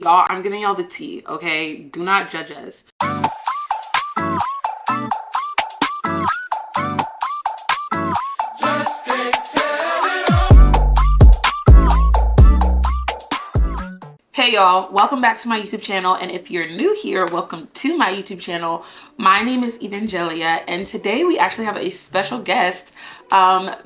Y'all, I'm giving y'all the tea, okay? Do not judge us. Hey y'all, welcome back to my YouTube channel, and if you're new here, welcome to my YouTube channel. My name is Evangelia, and today we actually have a special guest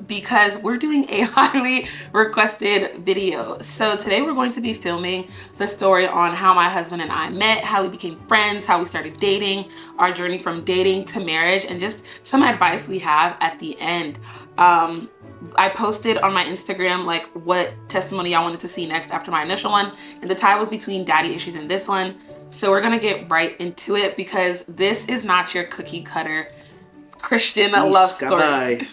because we're doing a highly requested video. So today we're going to be filming the story on how my husband and I met, how we became friends, how we started dating, our journey from dating to marriage, and just some advice we have at the end. I posted on my Instagram like what testimony I wanted to see next after my initial one, and the tie was between daddy issues and this one. So we're gonna get right into it because this is not your cookie cutter Christian love story.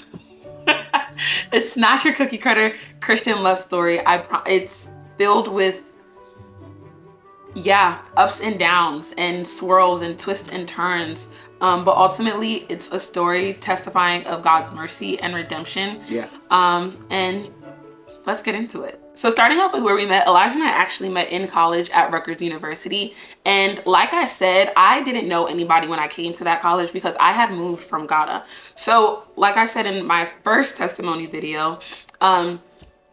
It's not your cookie cutter Christian love story. It's filled with ups and downs and swirls and twists and turns. But ultimately, it's a story testifying of God's mercy and redemption. And let's get into it. So starting off with where we met, Elijah and I actually met in college at Rutgers University. And like I said, I didn't know anybody when I came to that college because I had moved from Ghana. So like I said in my first testimony video,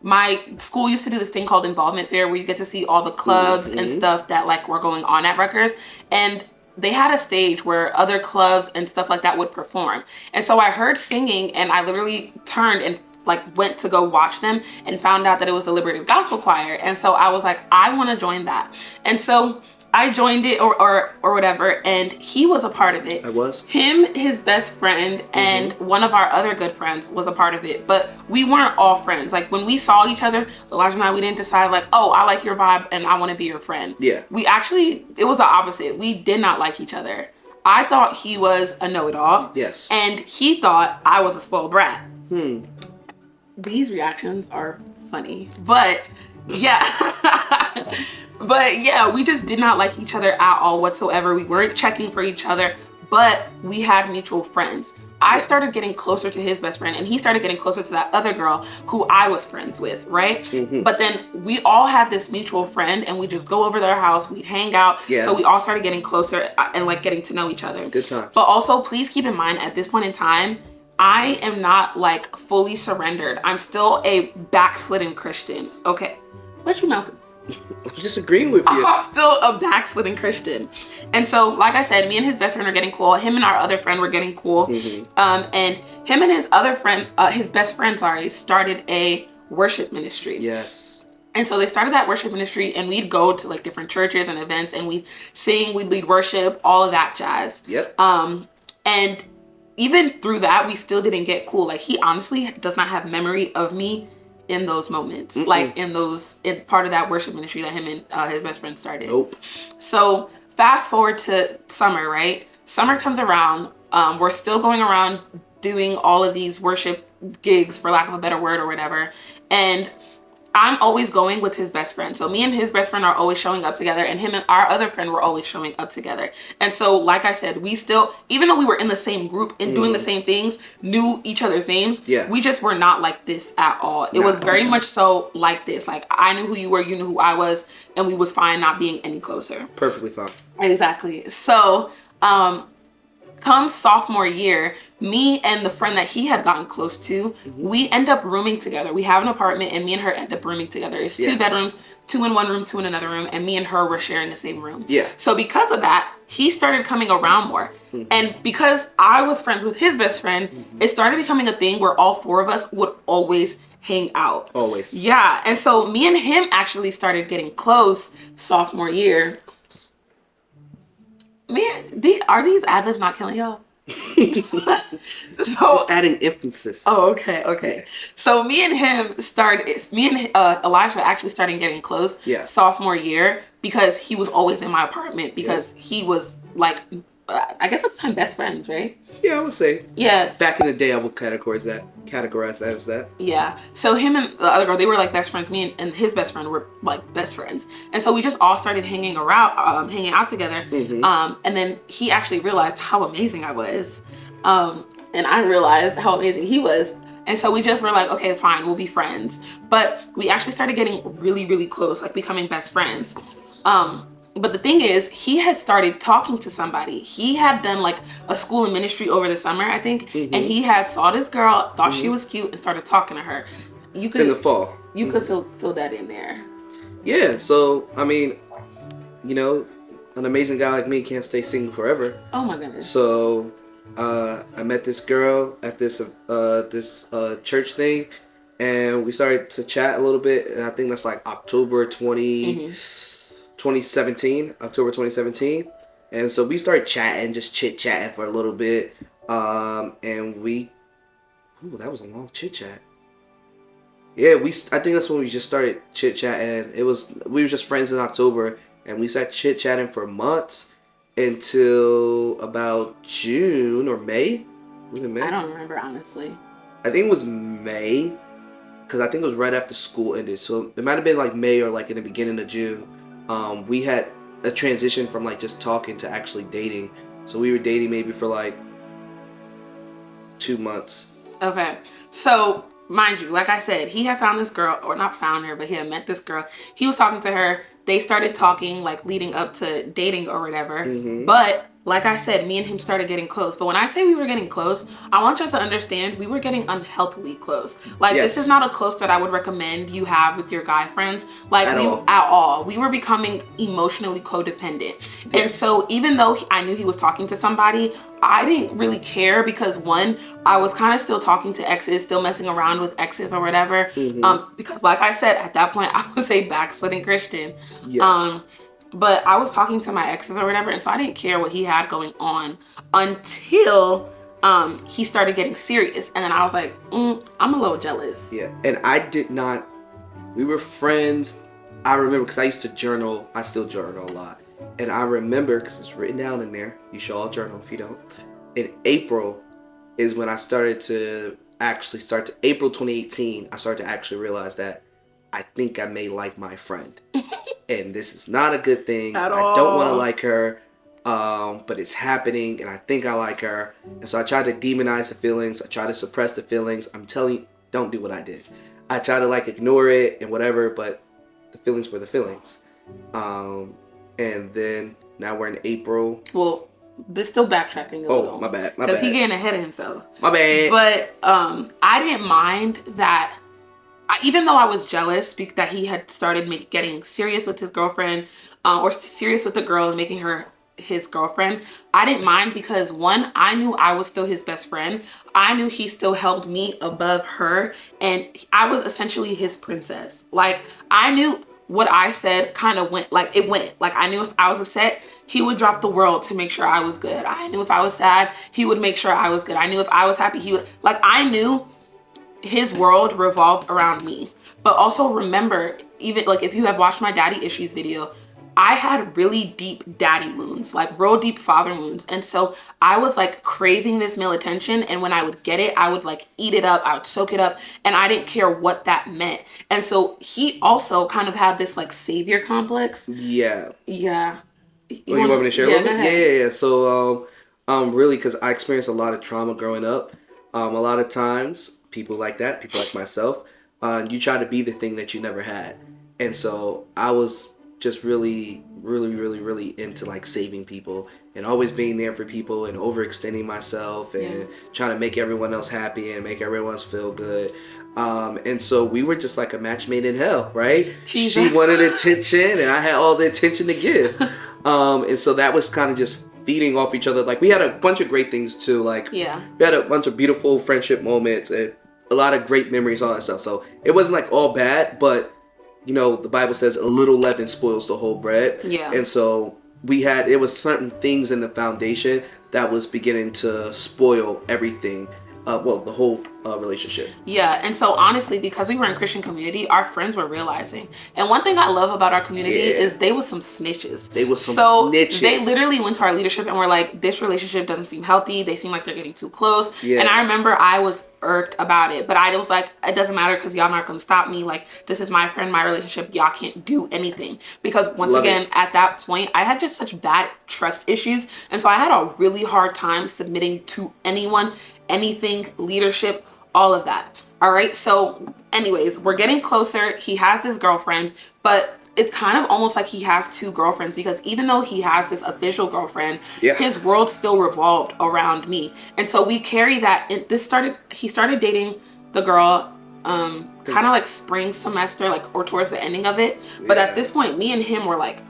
my school used to do this thing called involvement fair where you get to see all the clubs and stuff that like were going on at Rutgers. And they had a stage where other clubs and stuff like that would perform. And so I heard singing and I literally turned and like went to go watch them and found out that it was the Liberative Gospel Choir. And so I was like, I want to join that. And so I joined it or whatever, and he was a part of it. I was. Him, his best friend, and one of our other good friends was a part of it. But we weren't all friends. Like when we saw each other, Elijah and I, we didn't decide like, oh, I like your vibe and I want to be your friend. Yeah. It was the opposite. We did not like each other. I thought he was a know-it-all. Yes. And he thought I was a spoiled brat. These reactions are funny. But yeah. But yeah, we just did not like each other at all whatsoever. We weren't checking for each other, but we had mutual friends. I started getting closer to his best friend and he started getting closer to that other girl who I was friends with, right? But then we all had this mutual friend and we just go over to their house, we'd hang out. Yeah. So we all started getting closer and like getting to know each other. Good times. But also please keep in mind at this point in time, I am not like fully surrendered. I'm still a backslidden Christian. Okay, what you mouthing? I'm just agreeing with you. I'm still a backslidden Christian. And so, like I said, me and his best friend are getting cool. Him and our other friend were getting cool. And him and his other friend, his best friend, started a worship ministry. Yes. And so they started that worship ministry and we'd go to like different churches and events and we'd sing, we'd lead worship, all of that jazz. Yep. And even through that, we still didn't get cool. Like he honestly does not have memory of me in those moments, like in part of that worship ministry that him and his best friend started. Nope. So fast forward to summer, right? Summer comes around. We're still going around doing all of these worship gigs, for lack of a better word or whatever. And I'm always going with his best friend. So me and his best friend are always showing up together and him and our other friend were always showing up together. And so, like I said, we still, even though we were in the same group and doing the same things, knew each other's names, we just were not like this at all. It was very much so like this. Like I knew who you were, you knew who I was, and we was fine not being any closer. Perfectly fine. Exactly. So, come sophomore year, me and the friend that he had gotten close to, we end up rooming together. We have an apartment and me and her end up rooming together. It's 2 bedrooms, 2 in one room, 2 in another room, and me and her were sharing the same room. Yeah. So because of that, he started coming around more. And because I was friends with his best friend, it started becoming a thing where all 4 of us would always hang out. Always. Yeah. And so me and him actually started getting close sophomore year. Man, are these ad-libs not killing y'all? Just adding emphasis. Oh, okay. So me and Elijah actually started getting close sophomore year because he was always in my apartment because he was like, I guess at the time, best friends, right? Yeah, I would say. Yeah. Back in the day, I would categorize that as that. Yeah. So him and the other girl, they were like best friends. Me and his best friend were like best friends. And so we just all started hanging out together. And then he actually realized how amazing I was. And I realized how amazing he was. And so we just were like, okay, fine, we'll be friends. But we actually started getting really, really close, like becoming best friends. But the thing is, he had started talking to somebody. He had done like a school of ministry over the summer, I think, and he had saw this girl, thought she was cute, and started talking to her. You could in the fall. You could fill that in there. Yeah. So I mean, you know, an amazing guy like me can't stay single forever. Oh my goodness. So I met this girl at this church thing, and we started to chat a little bit. And I think that's like October 2017. October 2017. And so we started chatting, just chit chatting for a little bit. And that was a long chit chat. Yeah, I think that's when we just started chit chatting. We were just friends in October, and we started chit chatting for months until about June or May. Was it May? I don't remember, honestly. I think it was May, because I think it was right after school ended. So it might have been like May or like in the beginning of June. We had a transition from like just talking to actually dating. So we were dating maybe for like 2 months. Okay, so mind you, like I said, he had found this girl, or not found her, but he had met this girl. He was talking to her. They started talking like leading up to dating or whatever. But like I said, me and him started getting close. But when I say we were getting close, I want you to understand we were getting unhealthily close. Like, this is not a close that I would recommend you have with your guy friends. Like, at all. We were becoming emotionally codependent. Yes. And so even though I knew he was talking to somebody, I didn't really care because, one, I was kind of still talking to exes, still messing around with exes or whatever. Because like I said, at that point, I was a backsliding Christian. Yeah. But I was talking to my exes or whatever, and so I didn't care what he had going on until he started getting serious. And then I was like, I'm a little jealous. Yeah, and I did not, we were friends. I remember because I used to journal. I still journal a lot. And I remember, because it's written down in there, you should all journal if you don't. In April is when I started to April 2018, I started to actually realize that I think I may like my friend. And this is not a good thing. I don't want to like her, but it's happening, and I think I like her. And so I tried to demonize the feelings. I tried to suppress the feelings. I'm telling you, don't do what I did. I tried to like ignore it and whatever, but the feelings were the feelings. And then now we're in April. Well, but still backtracking a little. Oh, my bad. Because he getting ahead of himself. My bad. But I didn't mind that. Even though I was jealous that he had started getting serious with his girlfriend, or serious with the girl and making her his girlfriend, I didn't mind because, one, I knew I was still his best friend. I knew he still held me above her, and I was essentially his princess. Like, I knew what I said kind of went. Like, I knew if I was upset, he would drop the world to make sure I was good. I knew if I was sad, he would make sure I was good. I knew if I was happy, he would. Like, I knew his world revolved around me. But also remember, even like if you have watched my daddy issues video, I had really deep daddy wounds, like real deep father wounds. And so I was like craving this male attention, and when I would get it, I would like eat it up, I would soak it up, and I didn't care what that meant. And so he also kind of had this like savior complex. Yeah. You want me to share a little bit? Yeah. So really, because I experienced a lot of trauma growing up. A lot of times people like myself, you try to be the thing that you never had. And so I was just really into like saving people and always being there for people and overextending myself and trying to make everyone else happy and make everyone else feel good. And so we were just like a match made in hell, right? Jesus. She wanted attention and I had all the attention to give. And so that was kind of just feeding off each other. Like, we had a bunch of great things too. Like, we had a bunch of beautiful friendship moments and a lot of great memories, all that stuff. So it wasn't like all bad, but you know, the Bible says a little leaven spoils the whole bread. Yeah. And so it was certain things in the foundation that was beginning to spoil everything. The whole relationship. Yeah, and so honestly, because we were in Christian community, our friends were realizing. And one thing I love about our community is they was some snitches. So they literally went to our leadership and were like, this relationship doesn't seem healthy. They seem like they're getting too close. Yeah. And I remember I was irked about it, but I was like, it doesn't matter because y'all not going to stop me. Like, this is my friend, my relationship. Y'all can't do anything. Because once again, at that point, I had just such bad trust issues. And so I had a really hard time submitting to anyone, anything, leadership, all of that. All right. So anyways, we're getting closer. He has this girlfriend, but it's kind of almost like he has two girlfriends, because even though he has this official girlfriend, his world still revolved around me. And so we carry that. He started dating the girl kind of like spring semester, like, or towards the ending of it. But at this point, me and him were like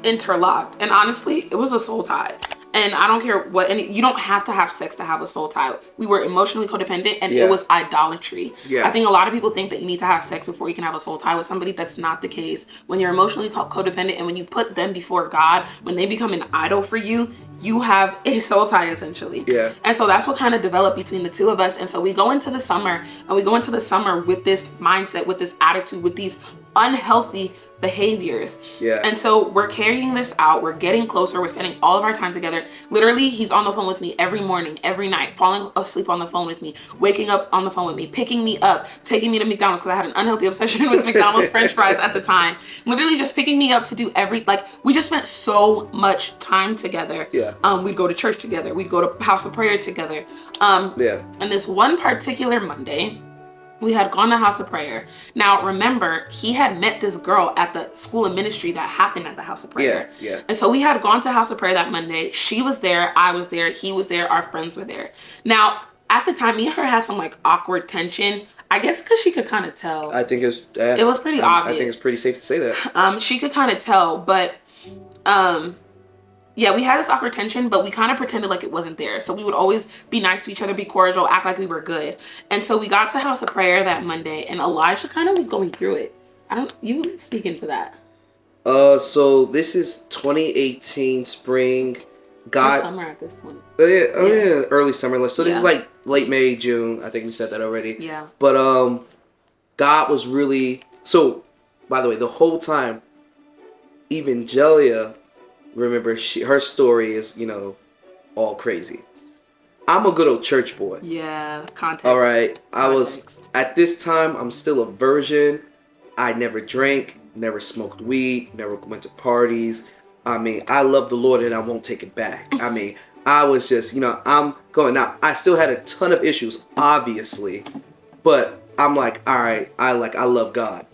interlocked, and honestly, it was a soul tie. And I don't care what, you don't have to have sex to have a soul tie. We were emotionally codependent, and it was idolatry. I think a lot of people think that you need to have sex before you can have a soul tie with somebody. That's not the case. When you're emotionally codependent, and when you put them before God, when they become an idol for you, you have a soul tie, essentially. And so that's what kind of developed between the two of us. And so we go into the summer, with this mindset, with this attitude, with these unhealthy behaviors. And so we're carrying this out. We're getting closer. We're spending all of our time together. Literally, he's on the phone with me every morning, every night, falling asleep on the phone with me, waking up on the phone with me, picking me up, taking me to McDonald's, because I had an unhealthy obsession with McDonald's French fries at the time. Literally just picking me up to do we just spent so much time together. We'd go to church together. We'd go to house of prayer together. And this one particular Monday, we had gone to house of prayer. Now, remember, he had met this girl at the school of ministry that happened at the house of prayer. And so we had gone to house of prayer that Monday. She was there. I was there. He was there. Our friends were there. Now, at the time, me and her had some like awkward tension. I guess because she could kind of tell. I think it was pretty obvious. I think it's pretty safe to say that. She could kind of tell, but yeah, we had this awkward tension, but we kind of pretended like it wasn't there. So we would always be nice to each other, be cordial, act like we were good. And so we got to house of prayer that Monday, and Elijah kind of was going through it. You speak into that. So this is 2018 spring. Summer at this point. Early summer. So this is like late May, June. I think we said that already. But God was really, so by the way, the whole time, Evangelia, remember, her story is, all crazy. I'm a good old church boy. Context. All right. I was, at this time, I'm still a virgin. I never drank, never smoked weed, never went to parties. I mean, I love the Lord and I won't take it back. I mean, I was just, I'm going out. I still had a ton of issues, obviously. But I'm like, all right, I love God.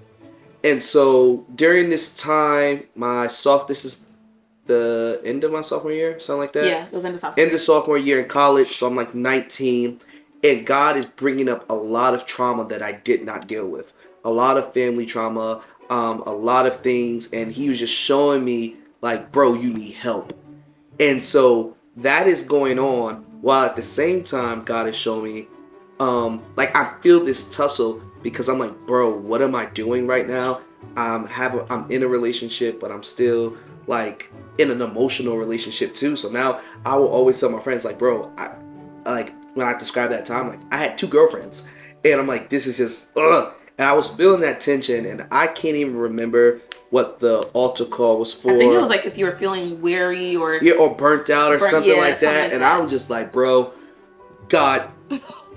And so during this time, this is the end of my sophomore year, something like that. Yeah, it was end of sophomore year. End of sophomore year in college, so I'm like 19, and God is bringing up a lot of trauma that I did not deal with, a lot of family trauma, a lot of things, and He was just showing me like, bro, you need help. And so that is going on, while at the same time, God is showing me, like, I feel this tussle, because I'm like, bro, what am I doing right now? I'm in a relationship, but I'm still like in an emotional relationship too. So now I will always tell my friends, like, bro, I like, when I describe that time, like, I had 2 girlfriends, and I'm like, this is just ugh. And I was feeling that tension, and I can't even remember what the altar call was for. I think it was like if you were feeling weary or burnt out or something like that. And I'm just like, bro, God,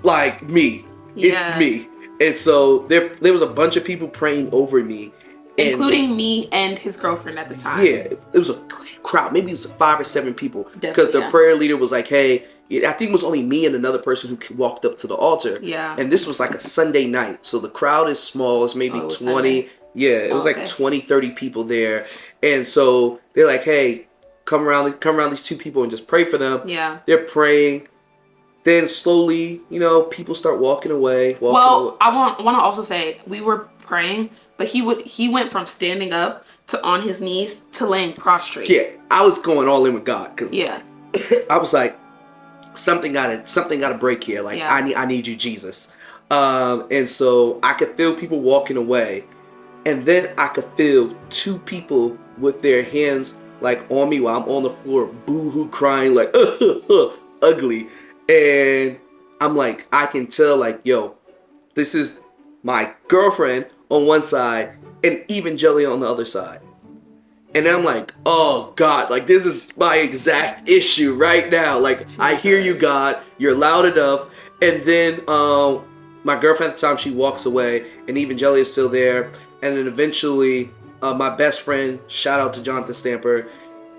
like, me, it's me. And so there was a bunch of people praying over me, including me and his girlfriend at the time. Yeah, it was a crowd. Maybe it was 5 or 7 people. Because the prayer leader was like, hey, I think it was only me and another person who walked up to the altar. And this was like a Sunday night. So the crowd is small. It's maybe 20. Sunday. Yeah, it was like 20, 30 people there. And so they're like, hey, come around these 2 people and just pray for them. They're praying. Then slowly, people start walking away. I want to also say, we were praying, but he went from standing up to on his knees to laying prostrate. Yeah, I was going all in with God, because I was like, something gotta break here. Like, I need you, Jesus. And so I could feel people walking away, and then I could feel 2 people with their hands like on me while I'm on the floor, boo-hoo, crying like ugly. And I'm like, I can tell, like, yo, this is my girlfriend on one side and Evangelia on the other side. And I'm like, oh God, like, this is my exact issue right now. Like, I hear you, God, you're loud enough. And then my girlfriend at the time, she walks away, and Evangelia is still there. And then eventually, my best friend, shout out to Jonathan Stamper,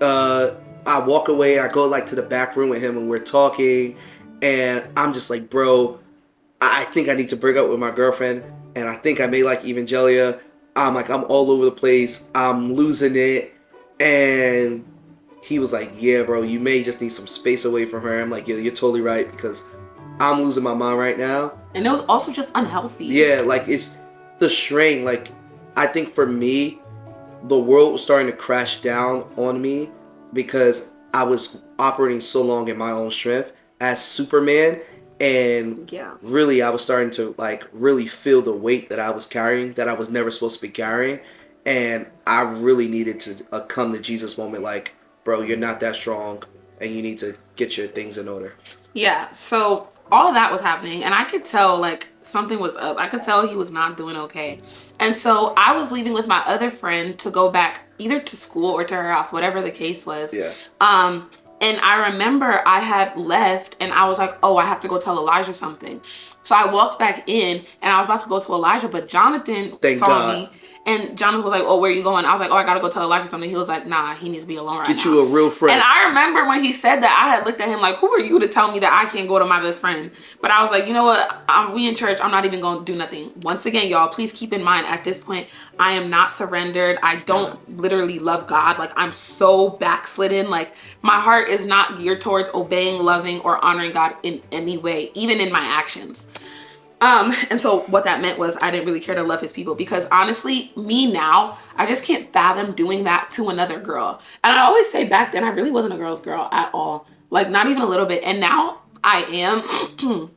I walk away, I go like to the back room with him, and we're talking. And I'm just like, bro, I think I need to break up with my girlfriend, and I think I may like Evangelia. I'm all over the place. I'm losing it. And he was like, yeah, bro, you may just need some space away from her. I'm like, yo, you're totally right, because I'm losing my mind right now. And it was also just unhealthy. Yeah, like, it's the strain. Like, I think for me, the world was starting to crash down on me because I was operating so long in my own strength as Superman. And really, I was starting to, like, really feel the weight that I was carrying that I was never supposed to be carrying. And I really needed to come to Jesus moment, like, bro, you're not that strong, and you need to get your things in order. Yeah, so all of that was happening, and I could tell, like, something was up. I could tell he was not doing okay. And so I was leaving with my other friend to go back either to school or to her house, whatever the case was. Yeah. And I remember I had left, and I was like, oh, I have to go tell Elijah something. So I walked back in, and I was about to go to Elijah, but Jonathan saw me. And Jonathan was like, oh, where are you going? I was like, oh, I got to go tell Elijah something. He was like, nah, he needs to be alone right now. Get you a real friend. And I remember when he said that, I had looked at him like, who are you to tell me that I can't go to my best friend? But I was like, you know what? We in church. I'm not even going to do nothing. Once again, y'all, please keep in mind, at this point, I am not surrendered. I don't literally love God. Like, I'm so backslidden. Like, my heart is not geared towards obeying, loving, or honoring God in any way, even in my actions. And so what that meant was I didn't really care to love his people, because honestly, me now, I just can't fathom doing that to another girl. And I always say back then, I really wasn't a girl's girl at all. Like, not even a little bit. And now I am.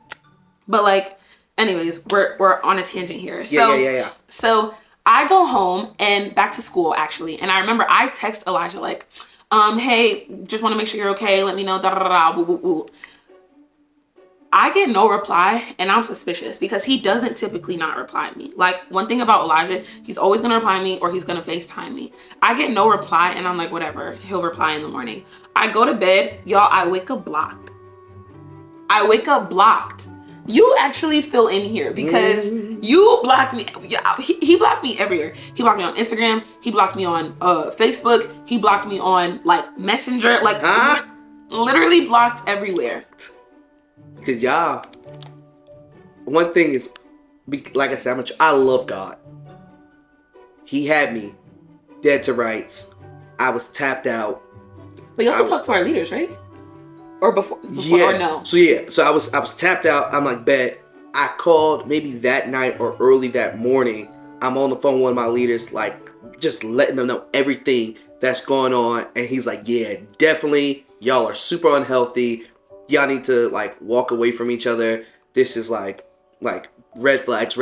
But like, anyways, we're on a tangent here. Yeah. So I go home and back to school, actually. And I remember I text Elijah like, hey, just want to make sure you're okay. Let me know, da da da, woo woo woo. I get no reply, and I'm suspicious because he doesn't typically not reply me. Like, one thing about Elijah, he's always going to reply me or he's going to FaceTime me. I get no reply, and I'm like, whatever, he'll reply in the morning. I go to bed, y'all, I wake up blocked. You actually fill in here because you blocked me. He blocked me everywhere. He blocked me on Instagram. He blocked me on Facebook. He blocked me on, like, Messenger. Like, literally blocked everywhere. Because y'all, one thing is, like I said, I love God. He had me dead to rights. I was tapped out. But you also talked to our leaders, right? Or before or no? So I was tapped out. I'm like, bet. I called maybe that night or early that morning. I'm on the phone with one of my leaders, like, just letting them know everything that's going on. And he's like, yeah, definitely. Y'all are super unhealthy. Y'all need to, like, walk away from each other. This is like red flags,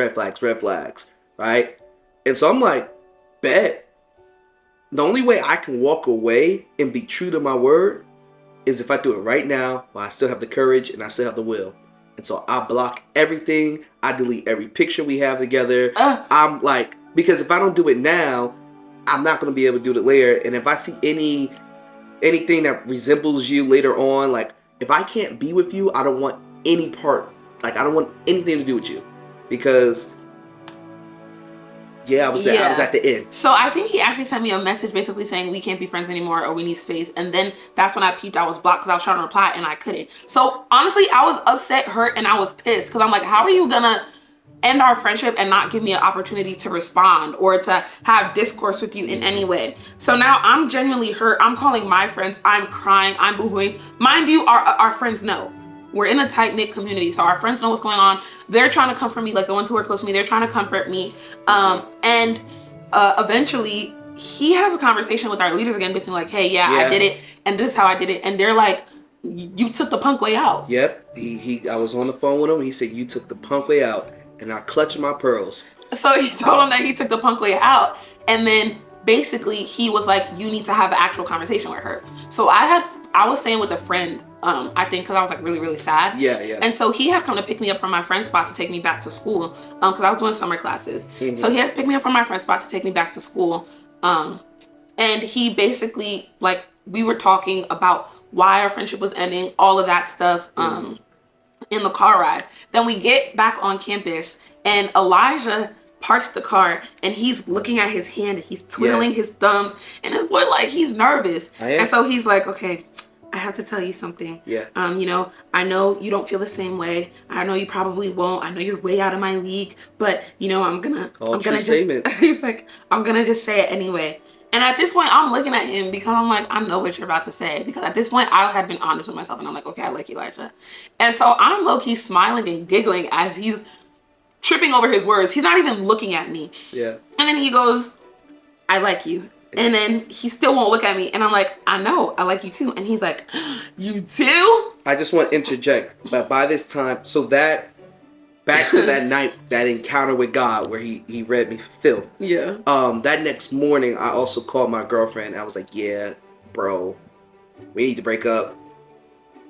right? And so I'm like, bet. The only way I can walk away and be true to my word is if I do it right now while I still have the courage and I still have the will. And so I block everything. I delete every picture we have together. I'm like, because if I don't do it now, I'm not going to be able to do it later. And if I see anything that resembles you later on, like, if I can't be with you, I don't want any part. Like, I don't want anything to do with you. Because, I was at the end. So I think he actually sent me a message basically saying we can't be friends anymore or we need space. And then that's when I peeped I was blocked because I was trying to reply and I couldn't. So honestly, I was upset, hurt, and I was pissed. Because I'm like, how are you going to end our friendship and not give me an opportunity to respond or to have discourse with you in any way? So now I'm genuinely hurt. I'm calling my friends. I'm crying. I'm boohooing. Mind you, our friends know. We're in a tight-knit community, so our friends know what's going on. They're trying to comfort me, like the ones who are close to me. They're trying to comfort me. And eventually, he has a conversation with our leaders again, basically like, hey, I did it, and this is how I did it. And they're like, you took the punk way out. Yep. I was on the phone with him. He said, you took the punk way out. And I clutched my pearls. So he told him that he took the punk way out. And then basically he was like, you need to have an actual conversation with her. So I was staying with a friend, I think, because I was like really, really sad. Yeah. And so he had come to pick me up from my friend's spot to take me back to school, because I was doing summer classes. Mm-hmm. So he had to pick me up from my friend's spot to take me back to school. And he basically, like, we were talking about why our friendship was ending, all of that stuff. In the car ride. Then we get back on campus and Elijah parks the car and he's looking at his hand and he's twiddling his thumbs and this boy, like, he's nervous. And so he's like, okay, I have to tell you something. Yeah. You know, I know you don't feel the same way. I know you probably won't. I know you're way out of my league, but you know, I'm gonna just he's like, I'm gonna just say it anyway. And at this point, I'm looking at him because I'm like, I know what you're about to say. Because at this point, I had been honest with myself. And I'm like, okay, I like Elijah. And so I'm low-key smiling and giggling as he's tripping over his words. He's not even looking at me. Yeah. And then he goes, I like you. And then he still won't look at me. And I'm like, I know, I like you too. And he's like, you too? I just want to interject. But by this time, so that... Back to that night, that encounter with God where he read me filth. Yeah. That next morning, I also called my girlfriend. I was like, yeah, bro, we need to break up.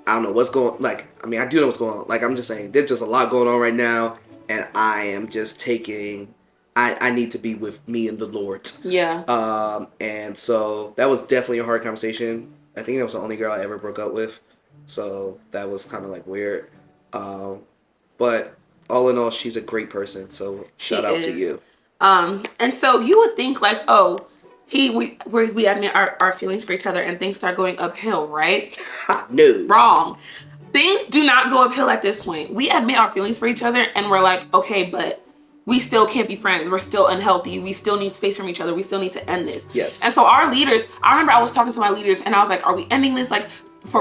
I don't know what's going... Like, I mean, I do know what's going on. Like, I'm just saying, there's just a lot going on right now. And I am just taking... I need to be with me and the Lord. Yeah. And so that was definitely a hard conversation. I think that was the only girl I ever broke up with. So that was kind of like weird. But... all in all, she's a great person, so shout out to you. And so you would think like, oh, we admit our feelings for each other and things start going uphill, right? No. Wrong. Things do not go uphill at this point. We admit our feelings for each other and we're like, okay, but we still can't be friends. We're still unhealthy. We still need space from each other. We still need to end this. Yes. And so our leaders, I remember I was talking to my leaders and I was like, are we ending this like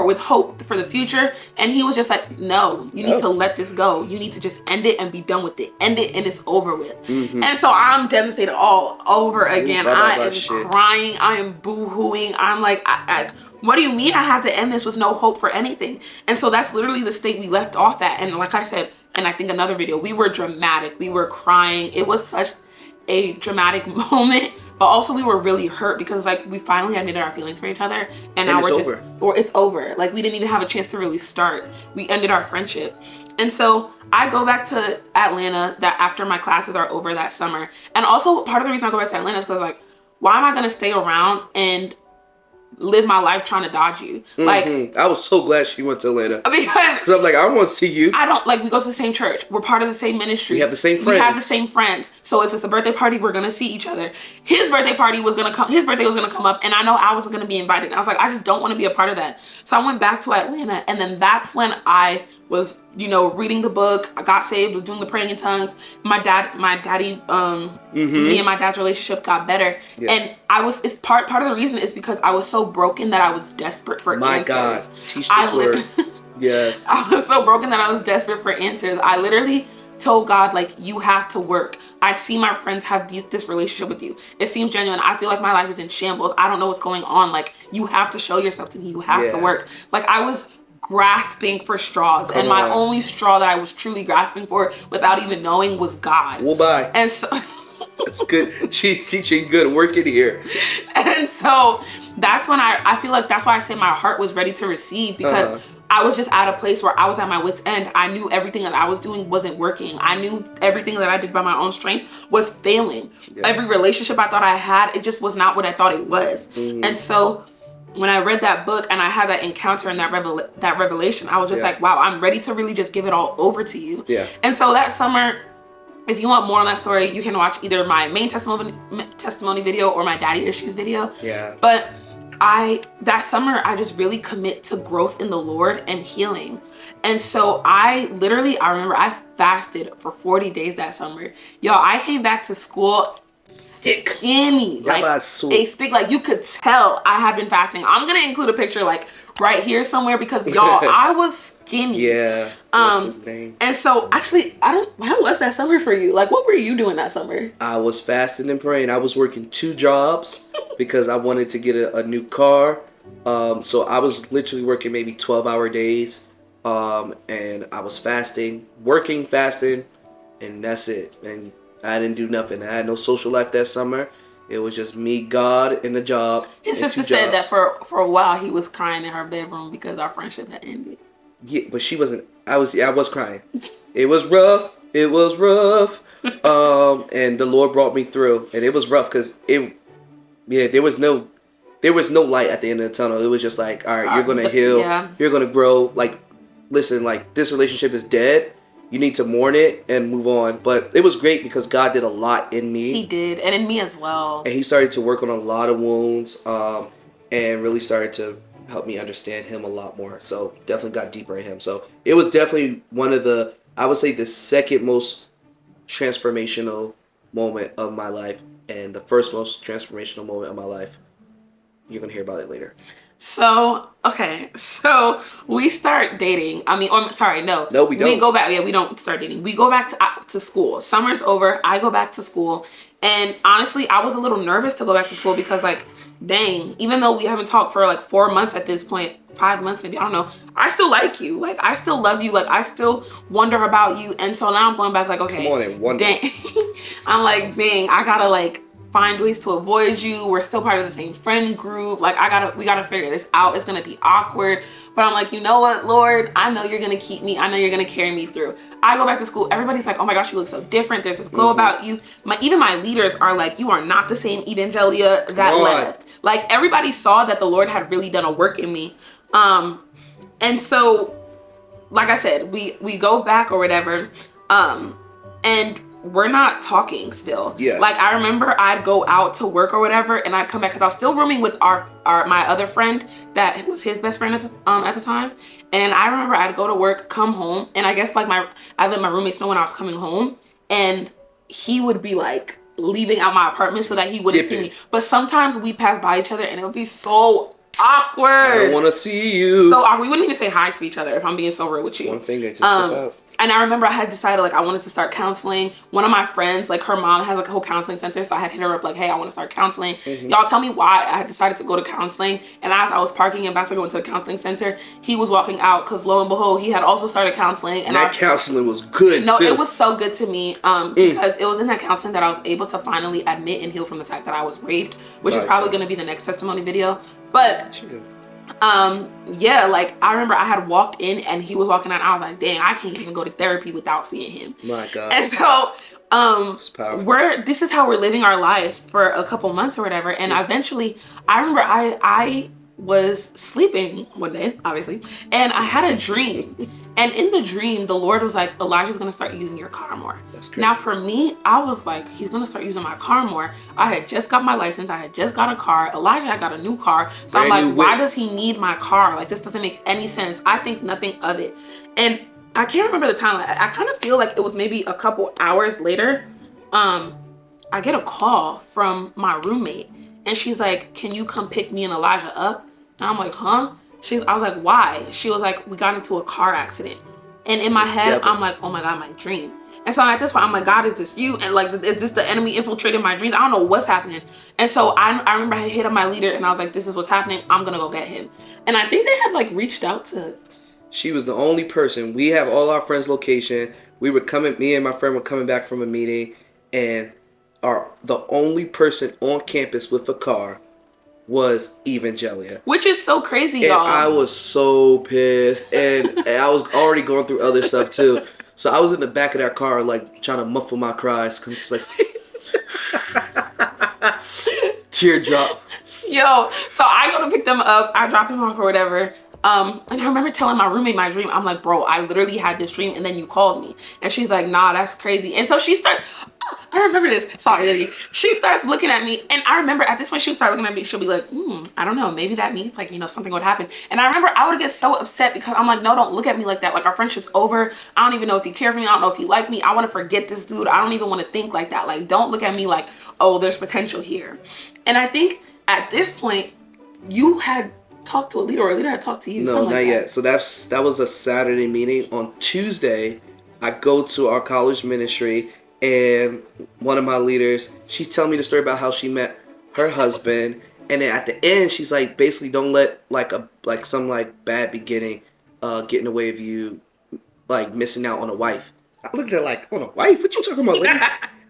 with hope for the future? And he was just like, no, you need to let this go. You need to just end it and be done with it. End it and it's over with. Mm-hmm. And so I'm devastated all over again. I am crying. I am boo-hooing. I'm like, what do you mean I have to end this with no hope for anything? And so that's literally the state we left off at. And like I said, and I think another video, we were dramatic. We were crying. It was such a dramatic moment, but also we were really hurt because like we finally admitted our feelings for each other and now it's over. Like we didn't even have a chance to really start. We ended our friendship. And so I go back to Atlanta that after my classes are over that summer. And also part of the reason I go back to Atlanta is because like, why am I going to stay around and live my life trying to dodge you? Like, I was so glad she went to Atlanta because I'm like, I don't want to see you. I don't like, we go to the same church, we're part of the same ministry, we have the same friends, so if it's a birthday party, we're gonna see each other. His birthday was gonna come up and I know I wasn't gonna be invited. I was like, I just don't want to be a part of that. So I went back to Atlanta and then that's when I was, you know, reading the book. I got saved, was doing the praying in tongues. My daddy, me and my dad's relationship got better. Yeah. And I was, it's part of the reason is because I was so broken that I was desperate for answers. My God, teach this word. Yes. I was so broken that I was desperate for answers. I literally told God, like, you have to work. I see my friends have this relationship with you. It seems genuine. I feel like my life is in shambles. I don't know what's going on. Like, you have to show yourself to me. You have to work. Like, I was grasping for straws. And my only straw that I was truly grasping for without even knowing was God. Well, bye. And so... That's good. She's teaching good work in here. And so that's when I feel like that's why I say my heart was ready to receive, because I was just at a place where I was at my wit's end. I knew everything that I was doing wasn't working. I knew everything that I did by my own strength was failing. Yeah. Every relationship I thought I had, it just was not what I thought it was. And so when I read that book and I had that encounter and that revelation, I was just like, wow, I'm ready to really just give it all over to you. Yeah. And so that summer, if you want more on that story, you can watch either my main testimony video or my daddy issues video. Yeah. But that summer, I just really commit to growth in the Lord and healing. And so I remember I fasted for 40 days that summer. Y'all, I came back to school skinny, like a stick, like you could tell I had been fasting. I'm gonna include a picture like right here somewhere because y'all, I was skinny. Yeah. What's his name? And so actually, how was that summer for you? Like, what were you doing that summer? I was fasting and praying. I was working 2 jobs because I wanted to get a new car. So I was literally working maybe 12-hour days. And I was fasting, and that's it. And I didn't do nothing. I had no social life that summer. It was just me, God, and a job. His sister said that for a while he was crying in her bedroom because our friendship had ended. Yeah, but she wasn't. I was crying. It was rough. And the Lord brought me through. And it was rough because there was no light at the end of the tunnel. It was just like, all right, you're gonna heal. Yeah. You're gonna grow. Like, listen, like this relationship is dead. You need to mourn it and move on. But it was great because God did a lot in me. He did, and in me as well. And he started to work on a lot of wounds, and really started to helped me understand him a lot more. So definitely got deeper in him. So it was definitely one of the, I would say, the second most transformational moment of my life, and the first most transformational moment of my life. You're gonna hear about it later. So, okay, so we start dating. I mean, or sorry, no, we don't. We go back. Yeah, we don't start dating. We go back to school. Summer's over. I go back to school, and honestly, I was a little nervous to go back to school because, like, dang, even though we haven't talked for like 4 months at this point, 5 months maybe, I don't know, I still like you. Like, I still love you. Like, I still wonder about you. And so now I'm going back, like, okay, come on and wonder. Dang. I'm like, dang, I gotta like find ways to avoid you. We're still part of the same friend group. Like, we gotta figure this out. It's gonna be awkward. But I'm like, you know what, Lord? I know you're gonna keep me. I know you're gonna carry me through. I go back to school. Everybody's like, oh my gosh, you look so different. There's this glow about you. Even my leaders are like, you are not the same Evangelia that left. Like, everybody saw that the Lord had really done a work in me. And so, like I said, we go back or whatever. And we're not talking still. Yeah. Like, I remember I'd go out to work or whatever, and I'd come back because I was still rooming with my other friend that was his best friend at the time. And I remember I'd go to work, come home, and I guess like I let my roommates know when I was coming home, and he would be like leaving out my apartment so that he wouldn't see me. But sometimes we pass by each other, and it would be so awkward. I don't want to see you. So we wouldn't even say hi to each other, if I'm being so real with you. One finger just stuck out. And I remember I had decided, like, I wanted to start counseling. One of my friends, like, her mom has, like, a whole counseling center. So I had hit her up, like, hey, I want to start counseling. Mm-hmm. Y'all tell me why I had decided to go to counseling. And as I was parking and about to go into the counseling center, he was walking out because, lo and behold, he had also started counseling. And that counseling was good, No, too. it was so good to me because it was in that counseling that I was able to finally admit and heal from the fact that I was raped, which is probably going to be the next testimony video. But yeah, like, I remember I had walked in and he was walking out, and I was like, dang, I can't even go to therapy without seeing him. My God. And so this is how we're living our lives for a couple months or whatever. And eventually I remember I was sleeping one day, obviously, and I had a dream. And in the dream, the Lord was like, Elijah's going to start using your car more. That's crazy. Now, for me, I was like, he's going to start using my car more. I had just got my license. I had just got a car. Elijah had got a new car. So I'm like, why does he need my car? Like, this doesn't make any sense. I think nothing of it. And I can't remember the time. I kind of feel like it was maybe a couple hours later. I get a call from my roommate. And she's like, can you come pick me and Elijah up? And I'm like, huh? I was like, why? She was like, we got into a car accident. And in my head, I'm like, oh my God, my dream. And so at this point, I'm like, God, is this you? And like, is this the enemy infiltrating my dreams? I don't know what's happening. And so I remember I hit up my leader and I was like, this is what's happening. I'm going to go get him. And I think they had like reached out to. She was the only person. We have all our friends' location. Me and my friend were coming back from a meeting, and the only person on campus with a car was Evangelia. Which is so crazy, and y'all. I was so pissed. And I was already going through other stuff too. So I was in the back of that car, like, trying to muffle my cries. Cause it's like teardrop. Yo, so I go to pick them up. I drop him off or whatever. And I remember telling my roommate my dream. I'm like, bro, I literally had this dream and then you called me. And she's like, nah, that's crazy. And so she starts, I remember this. Sorry, Lily. She starts looking at me. And I remember at this point, she would start looking at me. She'll be like, I don't know. Maybe that means, like, something would happen. And I remember I would get so upset because I'm like, no, don't look at me like that. Like, our friendship's over. I don't even know if you care for me. I don't know if you like me. I want to forget this dude. I don't even want to think like that. Like, don't look at me like, oh, there's potential here. And I think at this point, you had talked to a leader, or a leader had talked to you. No, not yet. So that was a Saturday meeting. On Tuesday, I go to our college ministry, and one of my leaders, she's telling me the story about how she met her husband, and then at the end, she's like, basically, don't let some bad beginning get in the way of you, like, missing out on a wife. I looked at her like, on a wife? What you talking about, lady?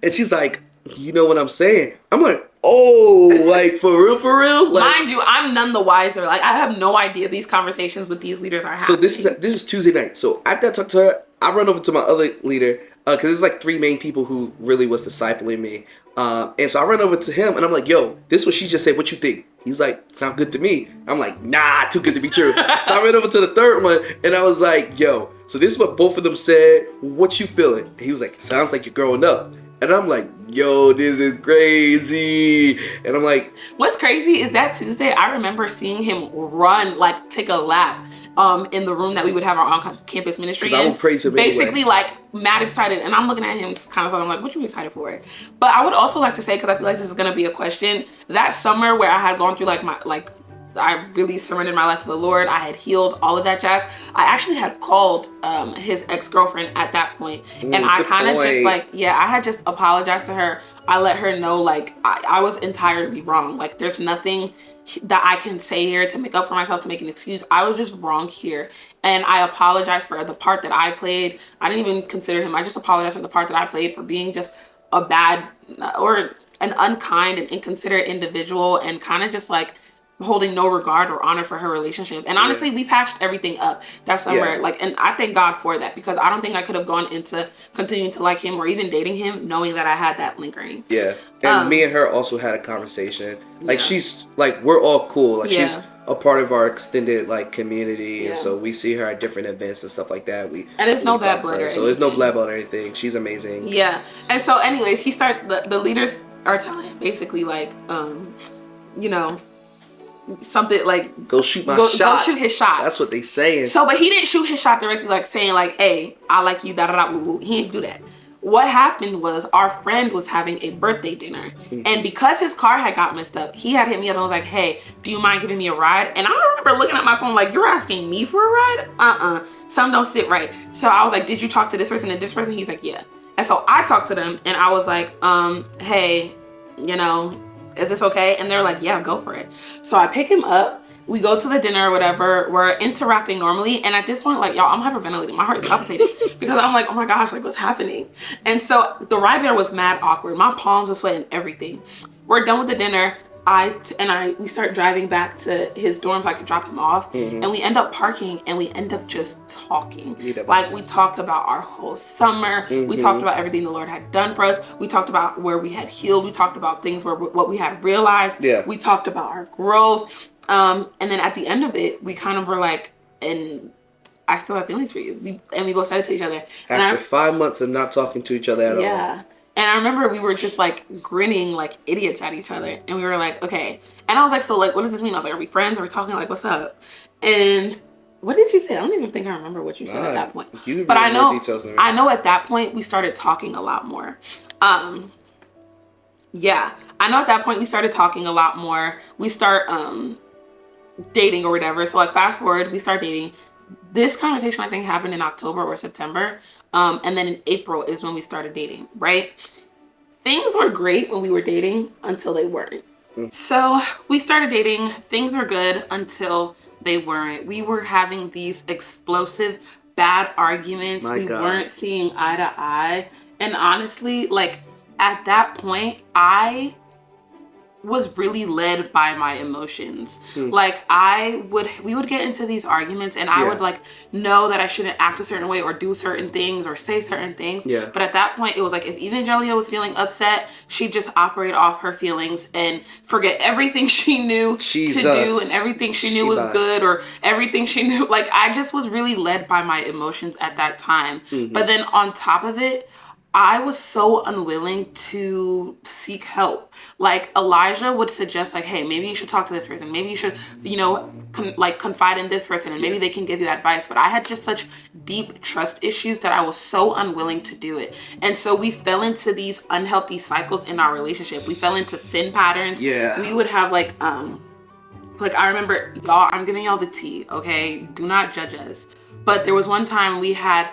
And she's like, you know what I'm saying? I'm like, oh, like, for real? Like, mind you, I'm none the wiser. Like, I have no idea these conversations with these leaders are happening. So this is Tuesday night. So after I talked to her, I run over to my other leader, because there's like 3 main people who really was discipling me. And so I run over to him and I'm like, yo, this is what she just said. What you think? He's like, sound good to me. I'm like, nah, too good to be true. So I ran over to the third one and I was like, yo, so this is what both of them said. What you feeling? And he was like, sounds like you're growing up. And I'm like, yo, this is crazy. And I'm like, what's crazy is that Tuesday, I remember seeing him run, like take a lap in the room that we would have our on-campus ministry in. I would praise him basically anyway. Like mad excited. And I'm looking at him kind of, I'm like, what you excited for? But I would also like to say, because I feel like this is going to be a question, that summer where I had gone through I really surrendered my life to the Lord. I had healed, all of that jazz. I actually had called his ex-girlfriend at that point. And I kind of just I had just apologized to her. I let her know I was entirely wrong. Like there's nothing that I can say here to make up for myself, to make an excuse. I was just wrong here. And I apologize for the part that I played. I didn't even consider him. I just apologized for the part that I played for being just a bad or an unkind and inconsiderate individual, and kind of just holding no regard or honor for her relationship. And honestly, we patched everything up that summer. And I thank God for that, because I don't think I could have gone into continuing to like him or even dating him knowing that I had that lingering. Yeah. And me and her also had a conversation. She's we're all cool. She's a part of our extended community, and so we see her at different events and stuff like that. And it's no bad blood. So it's no bad blood or anything. She's amazing. Yeah. And so anyways, the leaders are telling him basically something go shoot my shot. Go shoot his shot. That's what they saying. So, but he didn't shoot his shot directly, saying hey, I like you, da da da, woo woo. He didn't do that. What happened was our friend was having a birthday dinner, and because his car had got messed up, he had hit me up and was like, hey, do you mind giving me a ride? And I remember looking at my phone you're asking me for a ride? Something don't sit right. So I was like, did you talk to this person and this person? He's like, yeah. And so I talked to them and I was like, hey, is this okay? And they're like, yeah, go for it. So I pick him up. We go to the dinner or whatever. We're interacting normally. And at this point, y'all, I'm hyperventilating. My heart is palpitating because I'm like, oh my gosh, what's happening? And so the ride there was mad awkward. My palms are sweating, everything. We're done with the dinner. We start driving back to his dorm so I could drop him off. And we end up parking and we end up just talking. We talked about our whole summer. We talked about everything the Lord had done for us. We talked about where we had healed. We talked about things what we had realized. We talked about our growth. And then at the end of it, we kind of were and I still have feelings for you. We both said it to each other. After 5 months of not talking to each other at all. Yeah. And I remember we were just grinning like idiots at each other. And we were like, okay. And I was like, so what does this mean? I was like, are we friends? Are we talking? What's up? And what did you say? I don't even think I remember what you said at that point. But I know at that point we started talking a lot more. Yeah. I know at that point we started talking a lot more. We start dating or whatever. So fast forward, we start dating. This conversation I think happened in October or September. And then in April is when we started dating, right? Things were great when we were dating until they weren't. So we started dating. Things were good until they weren't. We were having these explosive, bad arguments. We weren't seeing eye to eye. And honestly, at that point, I was really led by my emotions. We would get into these arguments and I would know that I shouldn't act a certain way or do certain things or say certain things. But at that point it was if Evangelia was feeling upset, she'd just operate off her feelings and forget everything she knew to do and everything she knew was good or everything she knew. I just was really led by my emotions at that time. But then on top of it, I was so unwilling to seek help. Elijah would suggest hey, maybe you should talk to this person. Maybe you should, confide in this person and maybe they can give you advice. But I had just such deep trust issues that I was so unwilling to do it. And so we fell into these unhealthy cycles in our relationship. We fell into sin patterns. We would have I remember, y'all, I'm giving y'all the tea, okay? Do not judge us. But there was one time we had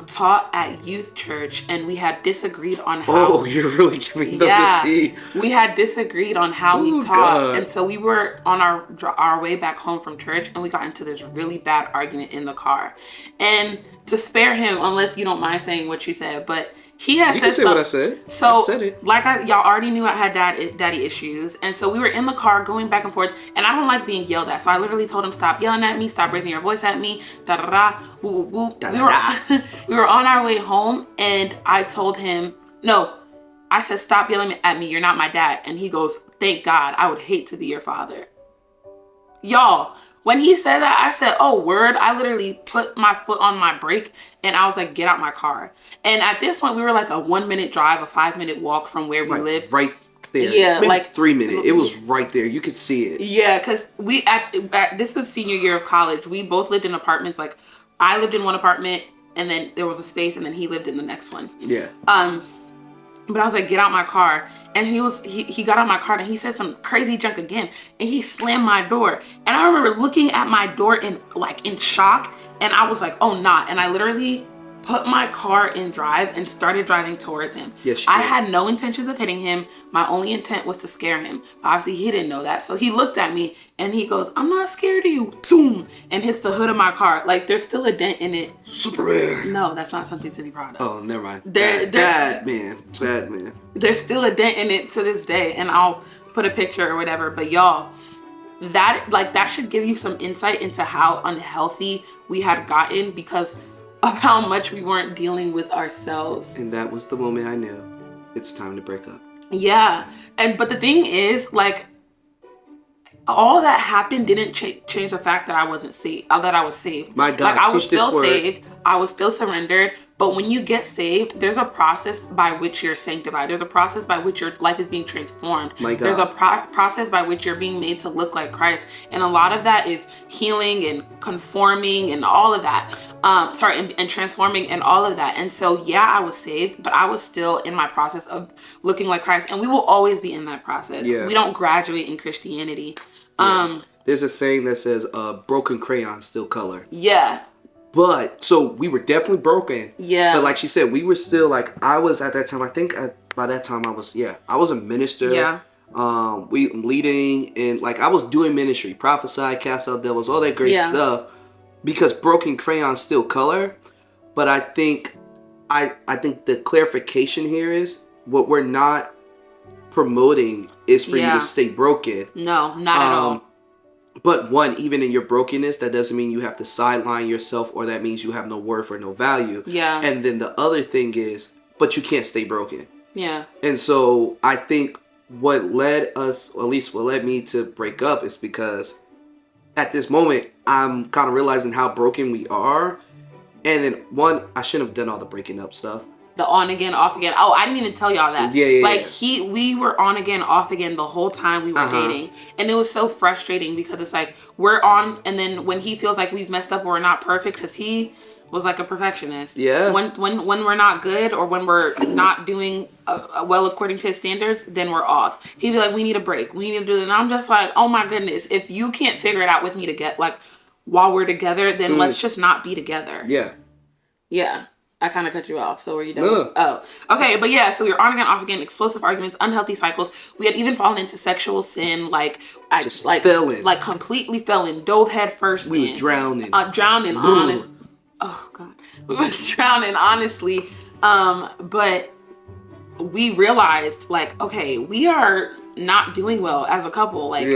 taught at youth church and we had disagreed on how... Oh, you're really giving them the tea. We had disagreed on how we taught. God. And so we were on our way back home from church and we got into this really bad argument in the car. And to spare him, unless you don't mind saying what you said, but he had said what I said. So, I said it. Y'all already knew I had daddy issues. And so we were in the car going back and forth. And I don't like being yelled at. So I literally told him, stop yelling at me. Stop raising your voice at me. Da-da-da. Woo, woo, woo. We were on our way home. And I told him, no. I said, stop yelling at me. You're not my dad. And he goes, thank God. I would hate to be your father. Y'all, When he said that, I said, oh, word. I literally put my foot on my brake and I was like, get out my car. And at this point, we were like a 1 minute drive, a 5 minute walk from where we lived. Right there. Yeah. Maybe like 3 minutes. It was right there. You could see it. Yeah. Cause this is senior year of college. We both lived in apartments. Like I lived in one apartment and then there was a space and then he lived in the next one. Yeah. But I was like, get out my car. And he got out my car and he said some crazy junk again. And he slammed my door. And I remember looking at my door in shock. And I was like, oh, nah. And I literally put my car in drive and started driving towards him. Yes, I had no intentions of hitting him. My only intent was to scare him. Obviously, he didn't know that. So he looked at me and he goes, I'm not scared of you. Boom. And hits the hood of my car. Like, there's still a dent in it. Superman. No, that's not something to be proud of. Oh, never mind. Bad man. There's still a dent in it to this day. And I'll put a picture or whatever. But y'all, that should give you some insight into how unhealthy we had gotten because of how much we weren't dealing with ourselves. And that was the moment I knew it's time to break up. Yeah. But the thing is, like, all that happened didn't change the fact that I wasn't saved, that I was saved. My God, like I was still saved. I was still surrendered. But when you get saved, there's a process by which you're sanctified. There's a process by which your life is being transformed. My God. There's a process by which you're being made to look like Christ. And a lot of that is healing and conforming and all of that. And transforming and all of that. And so, yeah, I was saved, but I was still in my process of looking like Christ. And we will always be in that process. Yeah. We don't graduate in Christianity. Yeah. There's a saying that says, broken crayon still color. Yeah. But, so we were definitely broken. Yeah. But like she said, we were still like, I was at that time, I think by that time I was a minister. Yeah. We leading and like I was doing ministry, prophesy, cast out devils, all that great stuff. Because broken crayon still color. But I think the clarification here is what we're not promoting is for you to stay broken. No, not at all. But one, even in your brokenness, that doesn't mean you have to sideline yourself or that means you have no worth or no value. Yeah. And then the other thing is, but you can't stay broken. Yeah. And so I think what led us, or at least what led me to break up is because at this moment, I'm kind of realizing how broken we are. And then one, I shouldn't have done all the breaking up stuff. The on again, off again. Oh, I didn't even tell y'all that. Yeah. We were on again, off again the whole time we were dating. And it was so frustrating because it's like, we're on, and then when he feels like we've messed up or we're not perfect, because he was like a perfectionist. Yeah. When we're not good or when we're not doing well according to his standards, then we're off. He'd be like, we need a break. We need to do this. And I'm just like, oh my goodness. If you can't figure it out with me to get, like, while we're together, then let's just not be together. Yeah. Yeah. I kind of cut you off, so were you done? No. Oh, okay, but yeah, so we were on again, off again, explosive arguments, unhealthy cycles. We had even fallen into sexual sin, completely fell in, dove head first. We was drowning. Drowning, honest. Oh God, we was drowning, honestly. But we realized, like, okay, we are not doing well as a couple. Like,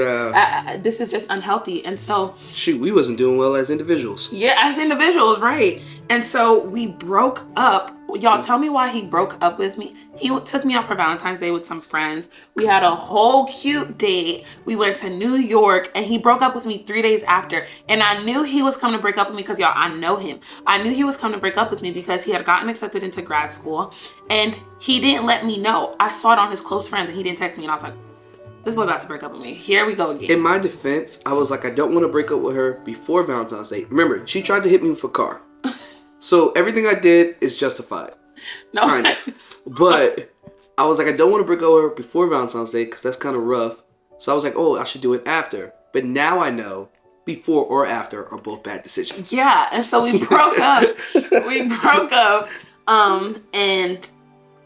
this is just unhealthy. And so, shoot, we wasn't doing well as individuals. Yeah, as individuals, right. And so we broke up. Y'all, tell me why he broke up with me. He took me out for Valentine's Day with some friends. We had a whole cute date. We went to New York, and he broke up with me 3 days after. And I knew he was coming to break up with me because, y'all, I know him. I knew he was coming to break up with me because he had gotten accepted into grad school, and he didn't let me know. I saw it on his close friends, and he didn't text me, and I was like, this boy about to break up with me. Here we go again. In my defense, I was like, I don't want to break up with her before Valentine's Day. Remember, she tried to hit me with a car. So everything I did is justified. No. Kind of. But I was like, I don't want to break up with her before Valentine's Day because that's kind of rough. So I was like, oh, I should do it after. But now I know before or after are both bad decisions. Yeah. And so we broke up. And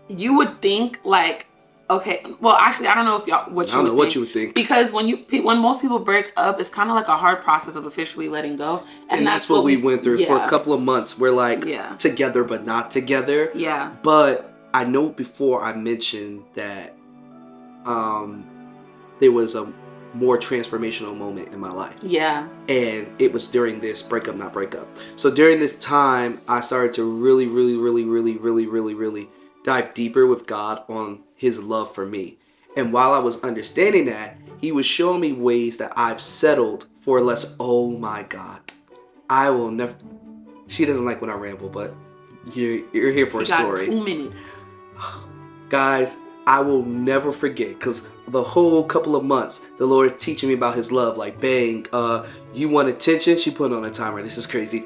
you would think, like, okay, well, actually, I don't know what you would think. Because when most people break up, it's kind of like a hard process of officially letting go. And that's what we went through for a couple of months. We're like together, but not together. Yeah. But I know before I mentioned that there was a more transformational moment in my life. Yeah. And it was during this breakup, not breakup. So during this time, I started to really dive deeper with God on his love for me. And while I was understanding that, he was showing me ways that I've settled for less. Oh my God. I will never. She doesn't like when I ramble, but you're here for a story. 2 minutes. Guys, I will never forget, because the whole couple of months, the Lord is teaching me about his love. Like, bang, you want attention? She put on a timer. This is crazy.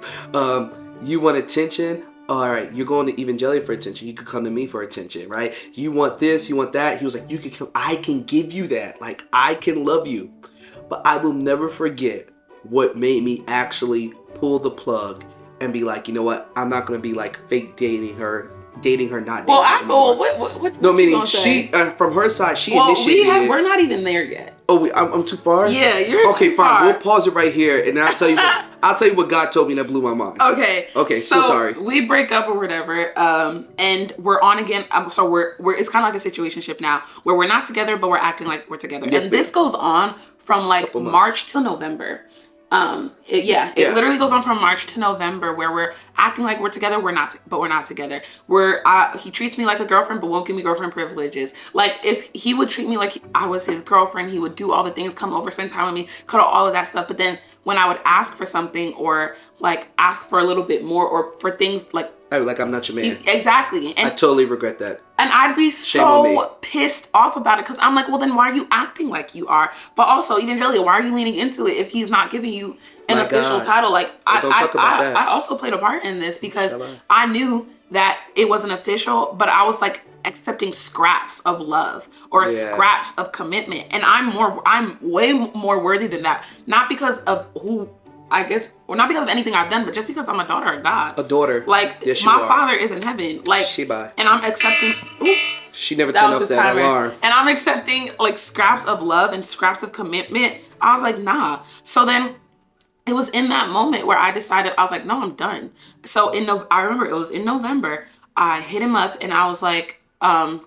You want attention? All right, you're going to Evangelia for attention. You could come to me for attention, right? You want this, you want that. He was like, you can come. I can give you that. Like, I can love you. But I will never forget what made me actually pull the plug and be like, you know what? I'm not going to be like fake dating her, not dating her anymore. What no, meaning she, from her side, she initiated. We're not even there yet. Oh, I'm too far? Yeah, you're okay, too fine. far. We'll pause it right here, and then I'll tell you what God told me that blew my mind. Okay. Okay, so sorry. We break up or whatever, and we're on again. So we're it's kind of like a situationship now, where we're not together, but we're acting like we're together. Yes, and this goes on from like March till November. It literally goes on from March to November, where we're acting like we're together, we're not together. He treats me like a girlfriend, but won't give me girlfriend privileges. Like, if he would treat me like I was his girlfriend, he would do all the things, come over, spend time with me, cuddle, all of that stuff. But then when I would ask for something, or like ask for a little bit more, or for things like I'm not your man. Exactly. And I totally regret that. And I'd be so pissed off about it, because I'm like, well, then why are you acting like you are? But also, Evangelia, why are you leaning into it if he's not giving you an official title? Like, I also played a part in this, because I knew that it wasn't official, but I was like accepting scraps of love or scraps of commitment. And I'm way more worthy than that. Not because of not because of anything I've done, but just because I'm a daughter of God. A daughter. Like, yes, my Father is in heaven. Like, and I'm accepting. Ooh, she never turned off that alarm. And I'm accepting like scraps of love and scraps of commitment. I was like, nah. So then it was in that moment where I decided, I was like, no, I'm done. So I remember it was in November. I hit him up and I was like, I'm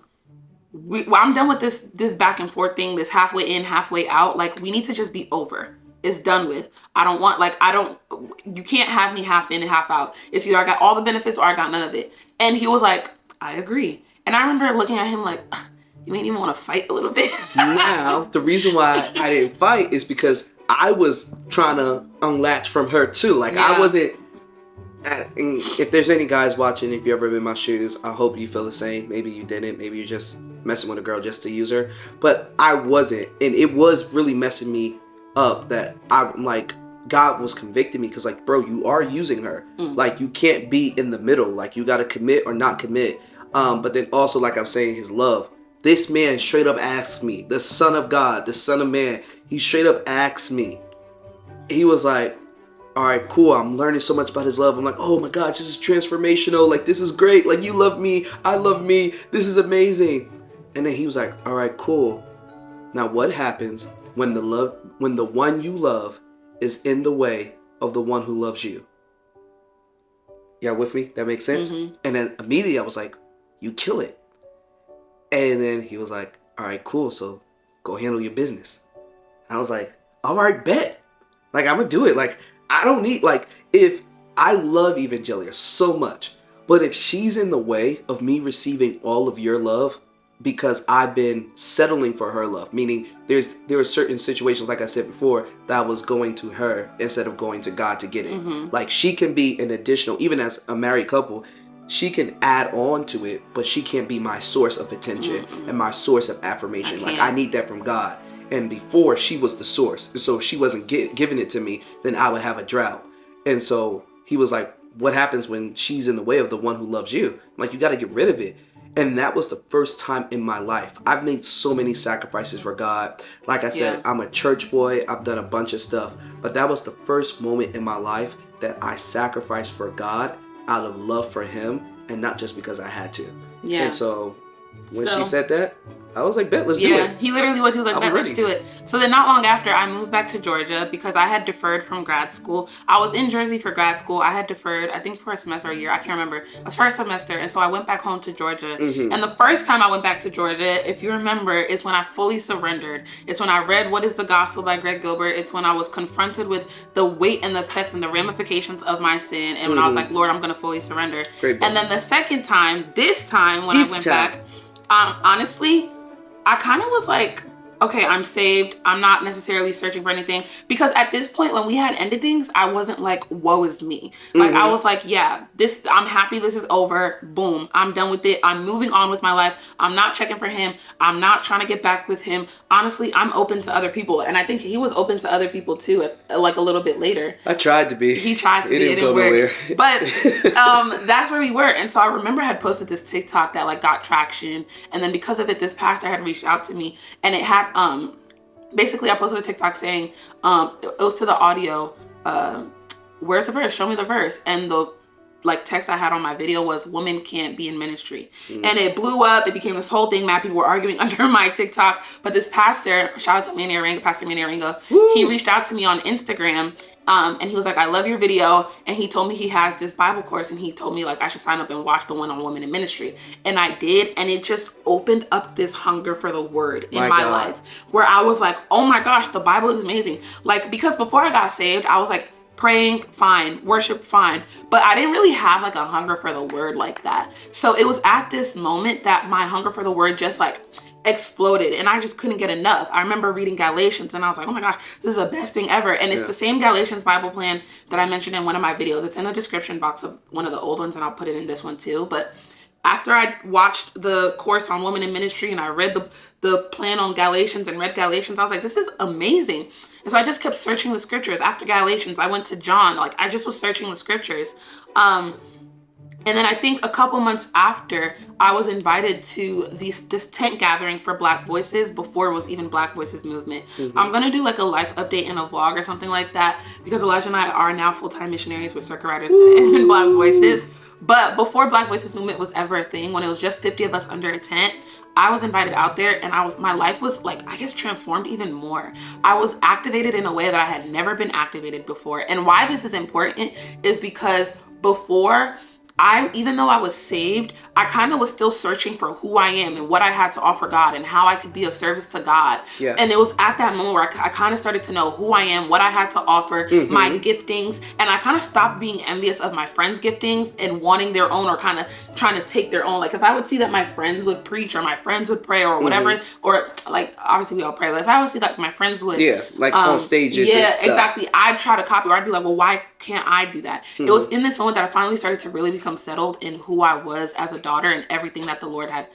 done with this back and forth thing, this halfway in, halfway out. Like, we need to just be over. It's done with. You can't have me half in and half out. It's either I got all the benefits or I got none of it. And he was like, I agree. And I remember looking at him like, you ain't even want to fight a little bit. Now, the reason why I didn't fight is because I was trying to unlatch from her too. Like, I wasn't. And if there's any guys watching, if you ever been in my shoes, I hope you feel the same. Maybe you didn't. Maybe you're just messing with a girl just to use her. But I wasn't. And it was really messing me up that I'm like, God was convicting me, because like, bro, you are using her. Like, you can't be in the middle. Like, you got to commit or not commit. But then also, like I'm saying, his love. This man straight up asked me, the Son of God, the Son of Man, he straight up asked me. He was like, all right, cool. I'm learning so much about his love. I'm like, oh my gosh, this is transformational. Like, this is great. Like, you love me. I love me. This is amazing. And then he was like, all right, cool. Now, what happens when the one you love is in the way of the one who loves you? Yeah, with me? That makes sense? Mm-hmm. And then immediately I was like, you kill it. And then he was like, all right, cool. So go handle your business. And I was like, all right, bet. Like, I'm going to do it. Like, I don't need, like, if I love Evangelia so much, but if she's in the way of me receiving all of your love, because I've been settling for her love, meaning there are certain situations, like I said before, that I was going to her instead of going to God to get it. Mm-hmm. Like, she can be an additional, even as a married couple, she can add on to it, but she can't be my source of attention and my source of affirmation. Like, I need that from God. And before, she was the source. So if she wasn't giving it to me, then I would have a drought. And so he was like, what happens when she's in the way of the one who loves you? I'm like, you got to get rid of it. And that was the first time in my life. I've made so many sacrifices for God. Like I said, I'm a church boy. I've done a bunch of stuff. But that was the first moment in my life that I sacrificed for God out of love for him, and not just because I had to. Yeah. And so when she said that, I was like, bet, let's do it. Yeah, he literally was. He was like, bet, let's do it. So then not long after, I moved back to Georgia because I had deferred from grad school. I was in Jersey for grad school. I had deferred, I think, for a semester or a year. I can't remember. A first semester. And so I went back home to Georgia. Mm-hmm. And the first time I went back to Georgia, if you remember, is when I fully surrendered. It's when I read What is the Gospel by Greg Gilbert. It's when I was confronted with the weight and the effects and the ramifications of my sin. And when I was like, Lord, I'm going to fully surrender. Great book. And then the second time, this time when I went back, honestly, I kind of was like, okay, I'm saved. I'm not necessarily searching for anything. Because at this point, when we had ended things, I wasn't like, woe is me. Like, I was like, yeah, I'm happy this is over. Boom. I'm done with it. I'm moving on with my life. I'm not checking for him. I'm not trying to get back with him. Honestly, I'm open to other people. And I think he was open to other people too, like a little bit later. I tried to be. He tried to be. It didn't work. But that's where we were. And so I remember I had posted this TikTok that like got traction. And then because of it, this pastor had reached out to me, and it had basically I posted a TikTok saying it was to the audio, where's the verse, show me the verse, and the like text I had on my video was, women can't be in ministry. And it blew up. It became this whole thing. Mad people were arguing under my TikTok. But this pastor, shout out to Pastor Manny Aringa, he reached out to me on Instagram, and he was like, I love your video. And he told me he has this Bible course, and he told me like I should sign up and watch the one on women in ministry. And I did, and it just opened up this hunger for the word in my life, where I was like, oh my gosh, the Bible is amazing. Like, because before I got saved, I was like, praying, fine. Worship, fine. But I didn't really have like a hunger for the word like that. So it was at this moment that my hunger for the word just like exploded, and I just couldn't get enough. I remember reading Galatians, and I was like, oh my gosh, this is the best thing ever. And it's the same Galatians Bible plan that I mentioned in one of my videos. It's in the description box of one of the old ones, and I'll put it in this one too. But after I watched the course on women in ministry, and I read the plan on Galatians and read Galatians, I was like, this is amazing. And so I just kept searching the scriptures. After Galatians, I went to John. Like, I just was searching the scriptures. And then I think a couple months after, I was invited to this tent gathering for Black Voices before it was even Black Voices movement. I'm going to do like a life update and a vlog or something like that, because Elijah and I are now full-time missionaries with Circuit Riders and Black Voices. But before Black Voices movement was ever a thing, when it was just 50 of us under a tent, I was invited out there, and my life was like, I guess, transformed even more. I was activated in a way that I had never been activated before. And why this is important is because before, even though I was saved, I kind of was still searching for who I am and what I had to offer God and how I could be of service to God. Yeah. And it was at that moment where I kind of started to know who I am, what I had to offer, my giftings. And I kind of stopped being envious of my friends' giftings and wanting their own, or kind of trying to take their own. Like, if I would see that my friends would preach, or my friends would pray, or whatever, or like, obviously we all pray, but if I would see like my friends would, on stages, and stuff. Exactly, I'd try to copy, or I'd be like, well, why can't I do that? It was in this moment that I finally started to really become settled in who I was as a daughter, and everything that the Lord had,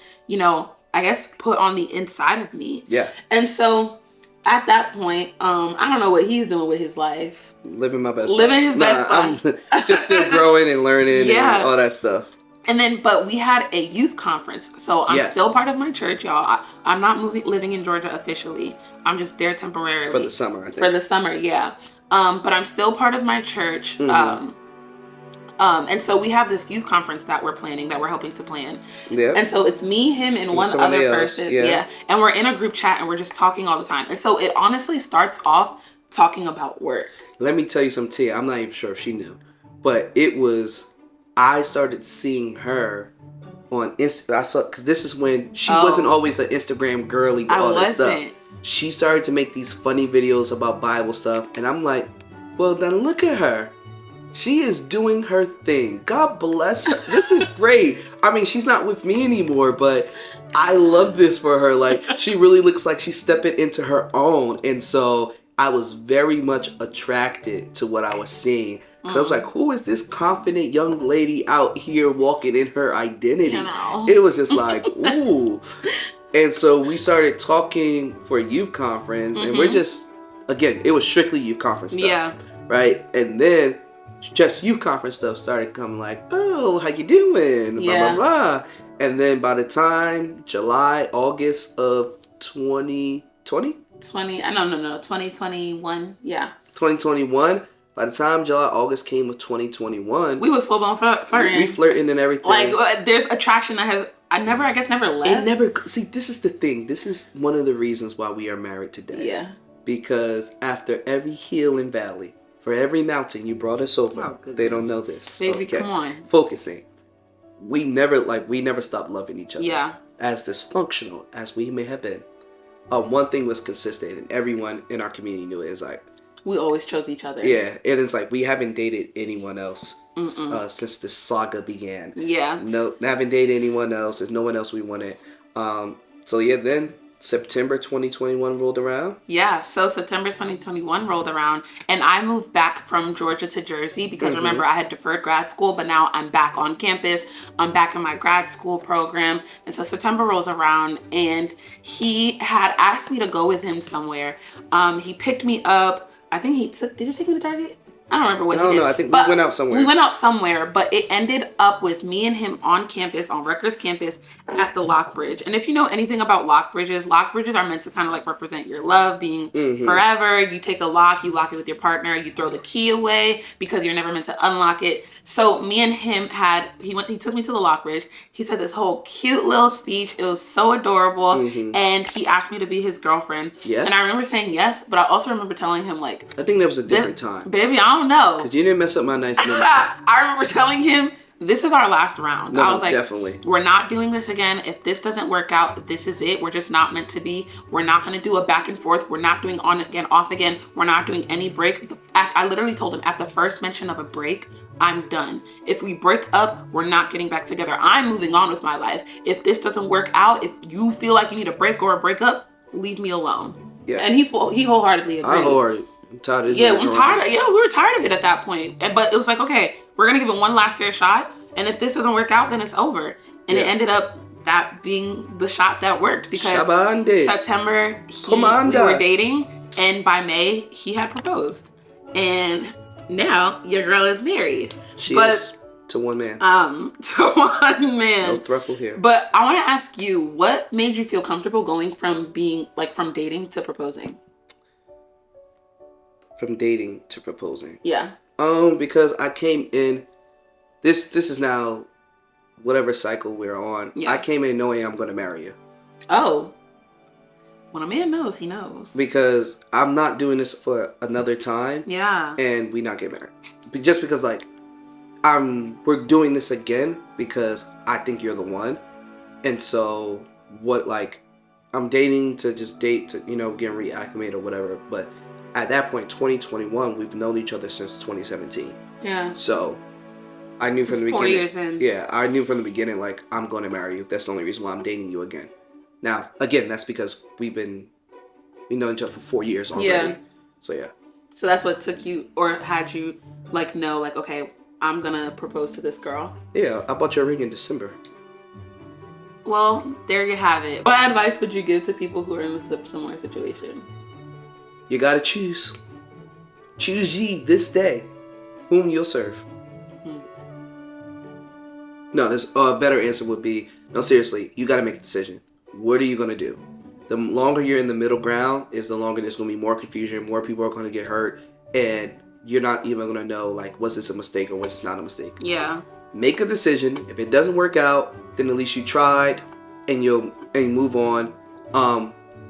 I guess, put on the inside of me. Yeah. And so at that point, I don't know what he's doing with his life. Living my best life. I'm just still growing and learning and all that stuff. And then, but we had a youth conference. So I'm still part of my church, y'all. I'm not living in Georgia officially. I'm just there temporarily. For the summer, I think. For the summer, yeah. But I'm still part of my church. And so we have this youth conference that we're planning, that we're helping to plan. Yeah. And so it's me, him, and one other person. Yeah. And we're in a group chat, and we're just talking all the time. And so it honestly starts off talking about work. Let me tell you something, Tia. I'm not even sure if she knew. But I started seeing her on Instagram. I saw, because this is when she wasn't always an Instagram girly with all this stuff. She started to make these funny videos about Bible stuff. And I'm like, well, then look at her. She is doing her thing. God bless her. This is great. I mean, she's not with me anymore, but I love this for her. Like, she really looks like she's stepping into her own. And so I was very much attracted to what I was seeing. So I was like, who is this confident young lady out here walking in her identity? It was just like, ooh. And so we started talking for a youth conference, and we're just, again, it was strictly youth conference stuff. Yeah. Right? And then just youth conference stuff started coming, like, oh, how you doing? Blah, blah, blah. And then by the time August of 2020? 2021. Yeah. 2021. By the time August came of 2021, we was full blown flirting. We flirting and everything. Like, there's attraction that has never left. It never. See, this is the thing. This is one of the reasons why we are married today. Yeah. Because after every hill and valley, for every mountain you brought us over, they don't know this. Baby, come on. Focusing. We never stopped loving each other. Yeah. As dysfunctional as we may have been, one thing was consistent, and everyone in our community knew it. Is like, we always chose each other. Yeah, it is like we haven't dated anyone else since this saga began. Yeah. No, haven't dated anyone else. There's no one else we wanted. So yeah, then September 2021 rolled around? Yeah, so September 2021 rolled around, and I moved back from Georgia to Jersey because remember, I had deferred grad school, but now I'm back on campus. I'm back in my grad school program. And so September rolls around, and he had asked me to go with him somewhere. He picked me up. I think did you take me to Target? I don't remember what he did. No, I think we went out somewhere. We went out somewhere, but it ended up with me and him on campus, on Rutgers campus, at the lock bridge. And if you know anything about lock bridges are meant to kind of like represent your love being forever. You take a lock, you lock it with your partner, you throw the key away because you're never meant to unlock it. So me and him he took me to the lock bridge. He said this whole cute little speech. It was so adorable. And he asked me to be his girlfriend. Yeah. And I remember saying yes, but I also remember telling him like, I think that was a different time. Baby, I don't know. Because you didn't mess up my nice name. I remember telling him, this is our last round. No, I was like, definitely. We're not doing this again. If this doesn't work out, this is it. We're just not meant to be. We're not going to do a back and forth. We're not doing on again, off again. We're not doing any break. I literally told him at the first mention of a break, I'm done. If we break up, we're not getting back together. I'm moving on with my life. If this doesn't work out, if you feel like you need a break or a breakup, leave me alone. Yeah. And he wholeheartedly agreed. I wholeheartedly. I'm tired of this. Yeah, I'm tired. We were tired of it at that point. But it was like, okay, we're gonna give it one last fair shot, and if this doesn't work out, then it's over. And it ended up that being the shot that worked because September we were dating, and by May he had proposed, and now your girl is married. She is to one man. To one man. No thruple here. But I want to ask you, what made you feel comfortable going from dating to proposing? From dating to proposing. Yeah. Because I came in. This is now, whatever cycle we're on. Yeah. I came in knowing I'm going to marry you. Oh. When a man knows, he knows. Because I'm not doing this for another time. Yeah. And we not get married. Just because we're doing this again because I think you're the one. And so I'm dating to just date to, get reacclimated or whatever. But at that point, 2021, we've known each other since 2017. Yeah. So I knew from the beginning. 4 years in. Yeah, I knew from the beginning, I'm going to marry you. That's the only reason why I'm dating you again. Now, again, that's because we know each other for 4 years already. Yeah. So, yeah. So that's what took you, or had you, know, okay, I'm going to propose to this girl? Yeah, I bought you a ring in December. Well, there you have it. What advice would you give to people who are in a similar situation? You gotta choose. Choose ye this day whom you'll serve. No, this better answer would be, no, seriously, you gotta make a decision. What are you gonna do? The longer you're in the middle ground is the longer there's gonna be more confusion, more people are gonna get hurt, and you're not even gonna know, was this a mistake or was this not a mistake? Yeah. Make a decision. If it doesn't work out, then at least you tried and you move on.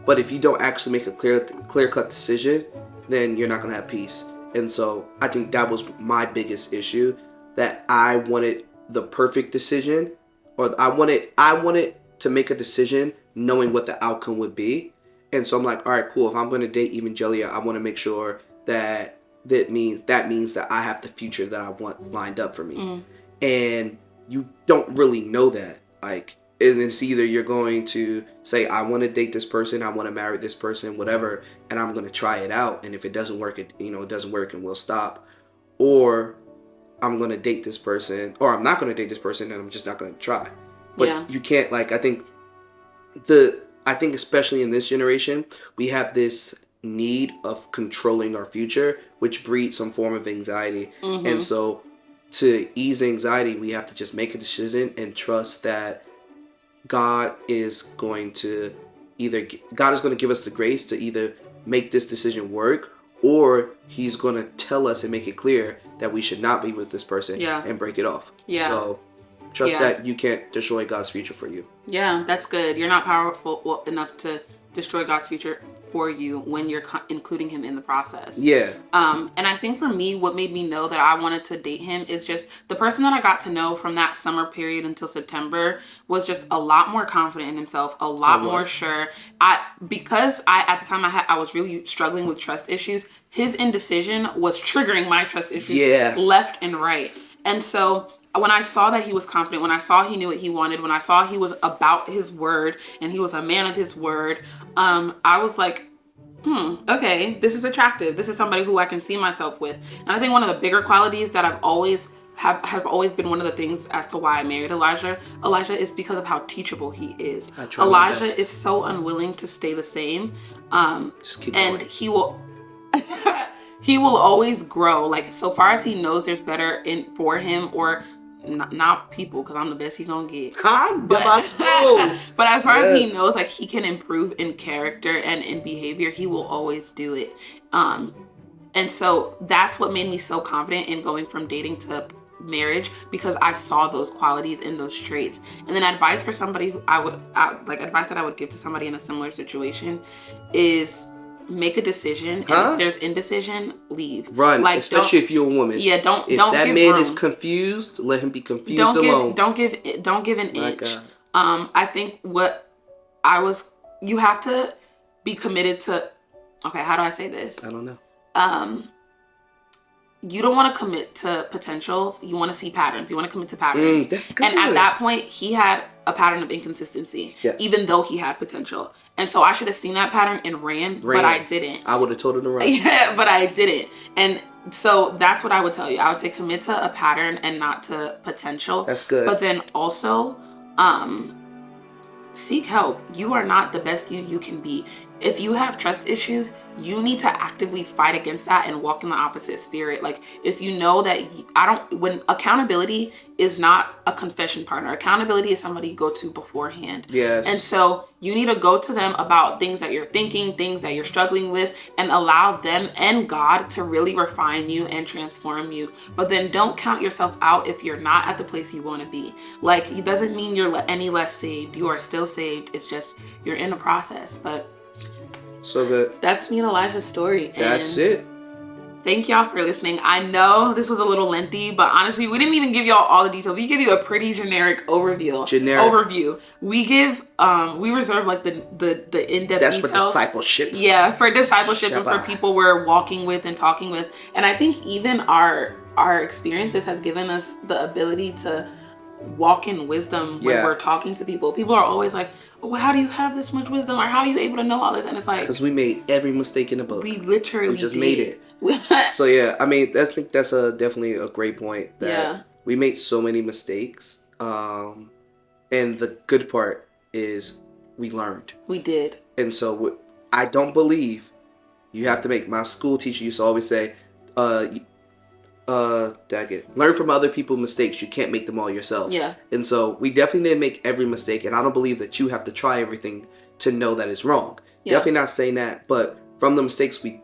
But if you don't actually make a clear-cut decision, then you're not going to have peace. And so I think that was my biggest issue, that I wanted the perfect decision, or I wanted to make a decision knowing what the outcome would be. And so I'm like, all right, cool. If I'm going to date Evangelia, I want to make sure that means that I have the future that I want lined up for me. And you don't really know that. And it's either you're going to say, I want to date this person, I want to marry this person, whatever, and I'm going to try it out. And if it doesn't work, it doesn't work and we'll stop. Or I'm going to date this person, or I'm not going to date this person and I'm just not going to try. But you can't, I think especially in this generation, we have this need of controlling our future, which breeds some form of anxiety. And so to ease anxiety, we have to just make a decision and trust that God is going to give us the grace to either make this decision work, or he's going to tell us and make it clear that we should not be with this person and break it off. Yeah. So trust that you can't destroy God's future for you. Yeah, that's good. You're not powerful enough to destroy God's future for you when you're including him in the process. Yeah. And I think for me, what made me know that I wanted to date him is just the person that I got to know from that summer period until September was just a lot more confident in himself, a lot more sure. Because at the time I was really struggling with trust issues. His indecision was triggering my trust issues left and right. And so when I saw that he was confident, when I saw he knew what he wanted, when I saw he was about his word and he was a man of his word, I was like, okay, this is attractive. This is somebody who I can see myself with. And I think one of the bigger qualities that I've always have always been one of the things as to why I married Elijah is because of how teachable he is. Elijah is so unwilling to stay the same. Just keep and going. He will he will always grow. Like, so far as he knows there's better in for him, or not people, because I'm the best he gonna get. But as far as he knows, like, he can improve in character and in behavior, he will always do it. And so that's what made me so confident in going from dating to marriage, because I saw those qualities and those traits. And then advice for somebody who advice that I would give to somebody in a similar situation is make a decision. And if there's indecision, leave. Run, like, especially if you're a woman. Yeah, don't. If don't that give man room. is confused, let him be confused alone. Don't give an inch. I think you have to be committed to. Okay, how do I say this? I don't know. You don't want to commit to potentials. You want to see patterns. You want to commit to patterns. That's good. And at that point, he had a pattern of inconsistency, even though he had potential. And so I should have seen that pattern and ran, but I didn't. I would have told him to run. Yeah, but I didn't. And so that's what I would tell you. I would say commit to a pattern and not to potential. That's good. But then also, seek help. You are not the best you can be. If you have trust issues, you need to actively fight against that and walk in the opposite spirit. Like, if you know that when accountability is not a confession partner, accountability is somebody you go to beforehand. Yes. And so you need to go to them about things that you're thinking, things that you're struggling with, and allow them and God to really refine you and transform you. But then don't count yourself out if you're not at the place you want to be. Like, it doesn't mean you're any less saved. You are still saved. It's just you're in the process. But so good. That's me and Elijah's story. That's it. Thank y'all for listening. I know this was a little lengthy, but honestly, we didn't even give y'all all the details. We give you a pretty generic overview. We reserve like the in-depth That's details. for discipleship. Yeah, for discipleship and for people we're walking with and talking with. And I think even our experiences has given us the ability to walk in wisdom when we're talking to people. People are always like, oh, how do you have this much wisdom? Or how are you able to know all this? And it's like, because we made every mistake in the book. We just made it. So yeah, I mean, I think that's definitely a great point, that we made so many mistakes. And the good part is we learned. We did. And so I don't believe you have to make, my school teacher used to always say, learn from other people's mistakes. You can't make them all yourself. Yeah. And so we definitely didn't make every mistake, and I don't believe that you have to try everything to know that it's wrong. Yeah. Definitely not saying that, but from the mistakes we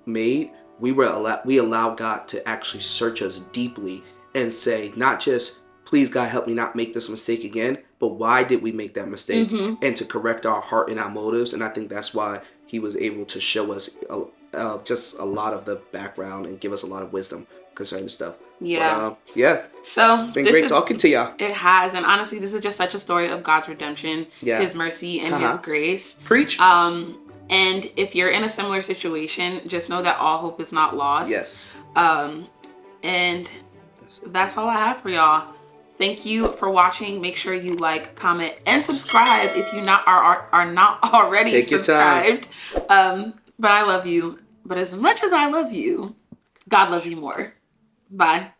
made, we allow God to actually search us deeply and say, not just, please God, help me not make this mistake again, but why did we make that mistake? Mm-hmm. And to correct our heart and our motives. And I think that's why he was able to show us just a lot of the background and give us a lot of wisdom concerning stuff. Yeah. So it's been great talking to y'all. It has. And honestly, this is just such a story of God's redemption, his mercy, and his grace. Preach. And if you're in a similar situation, just know that all hope is not lost. Yes. And that's all I have for y'all. Thank you for watching. Make sure you like, comment, and subscribe if you are not already Take subscribed. Your time. But I love you. But as much as I love you, God loves you more. Bye.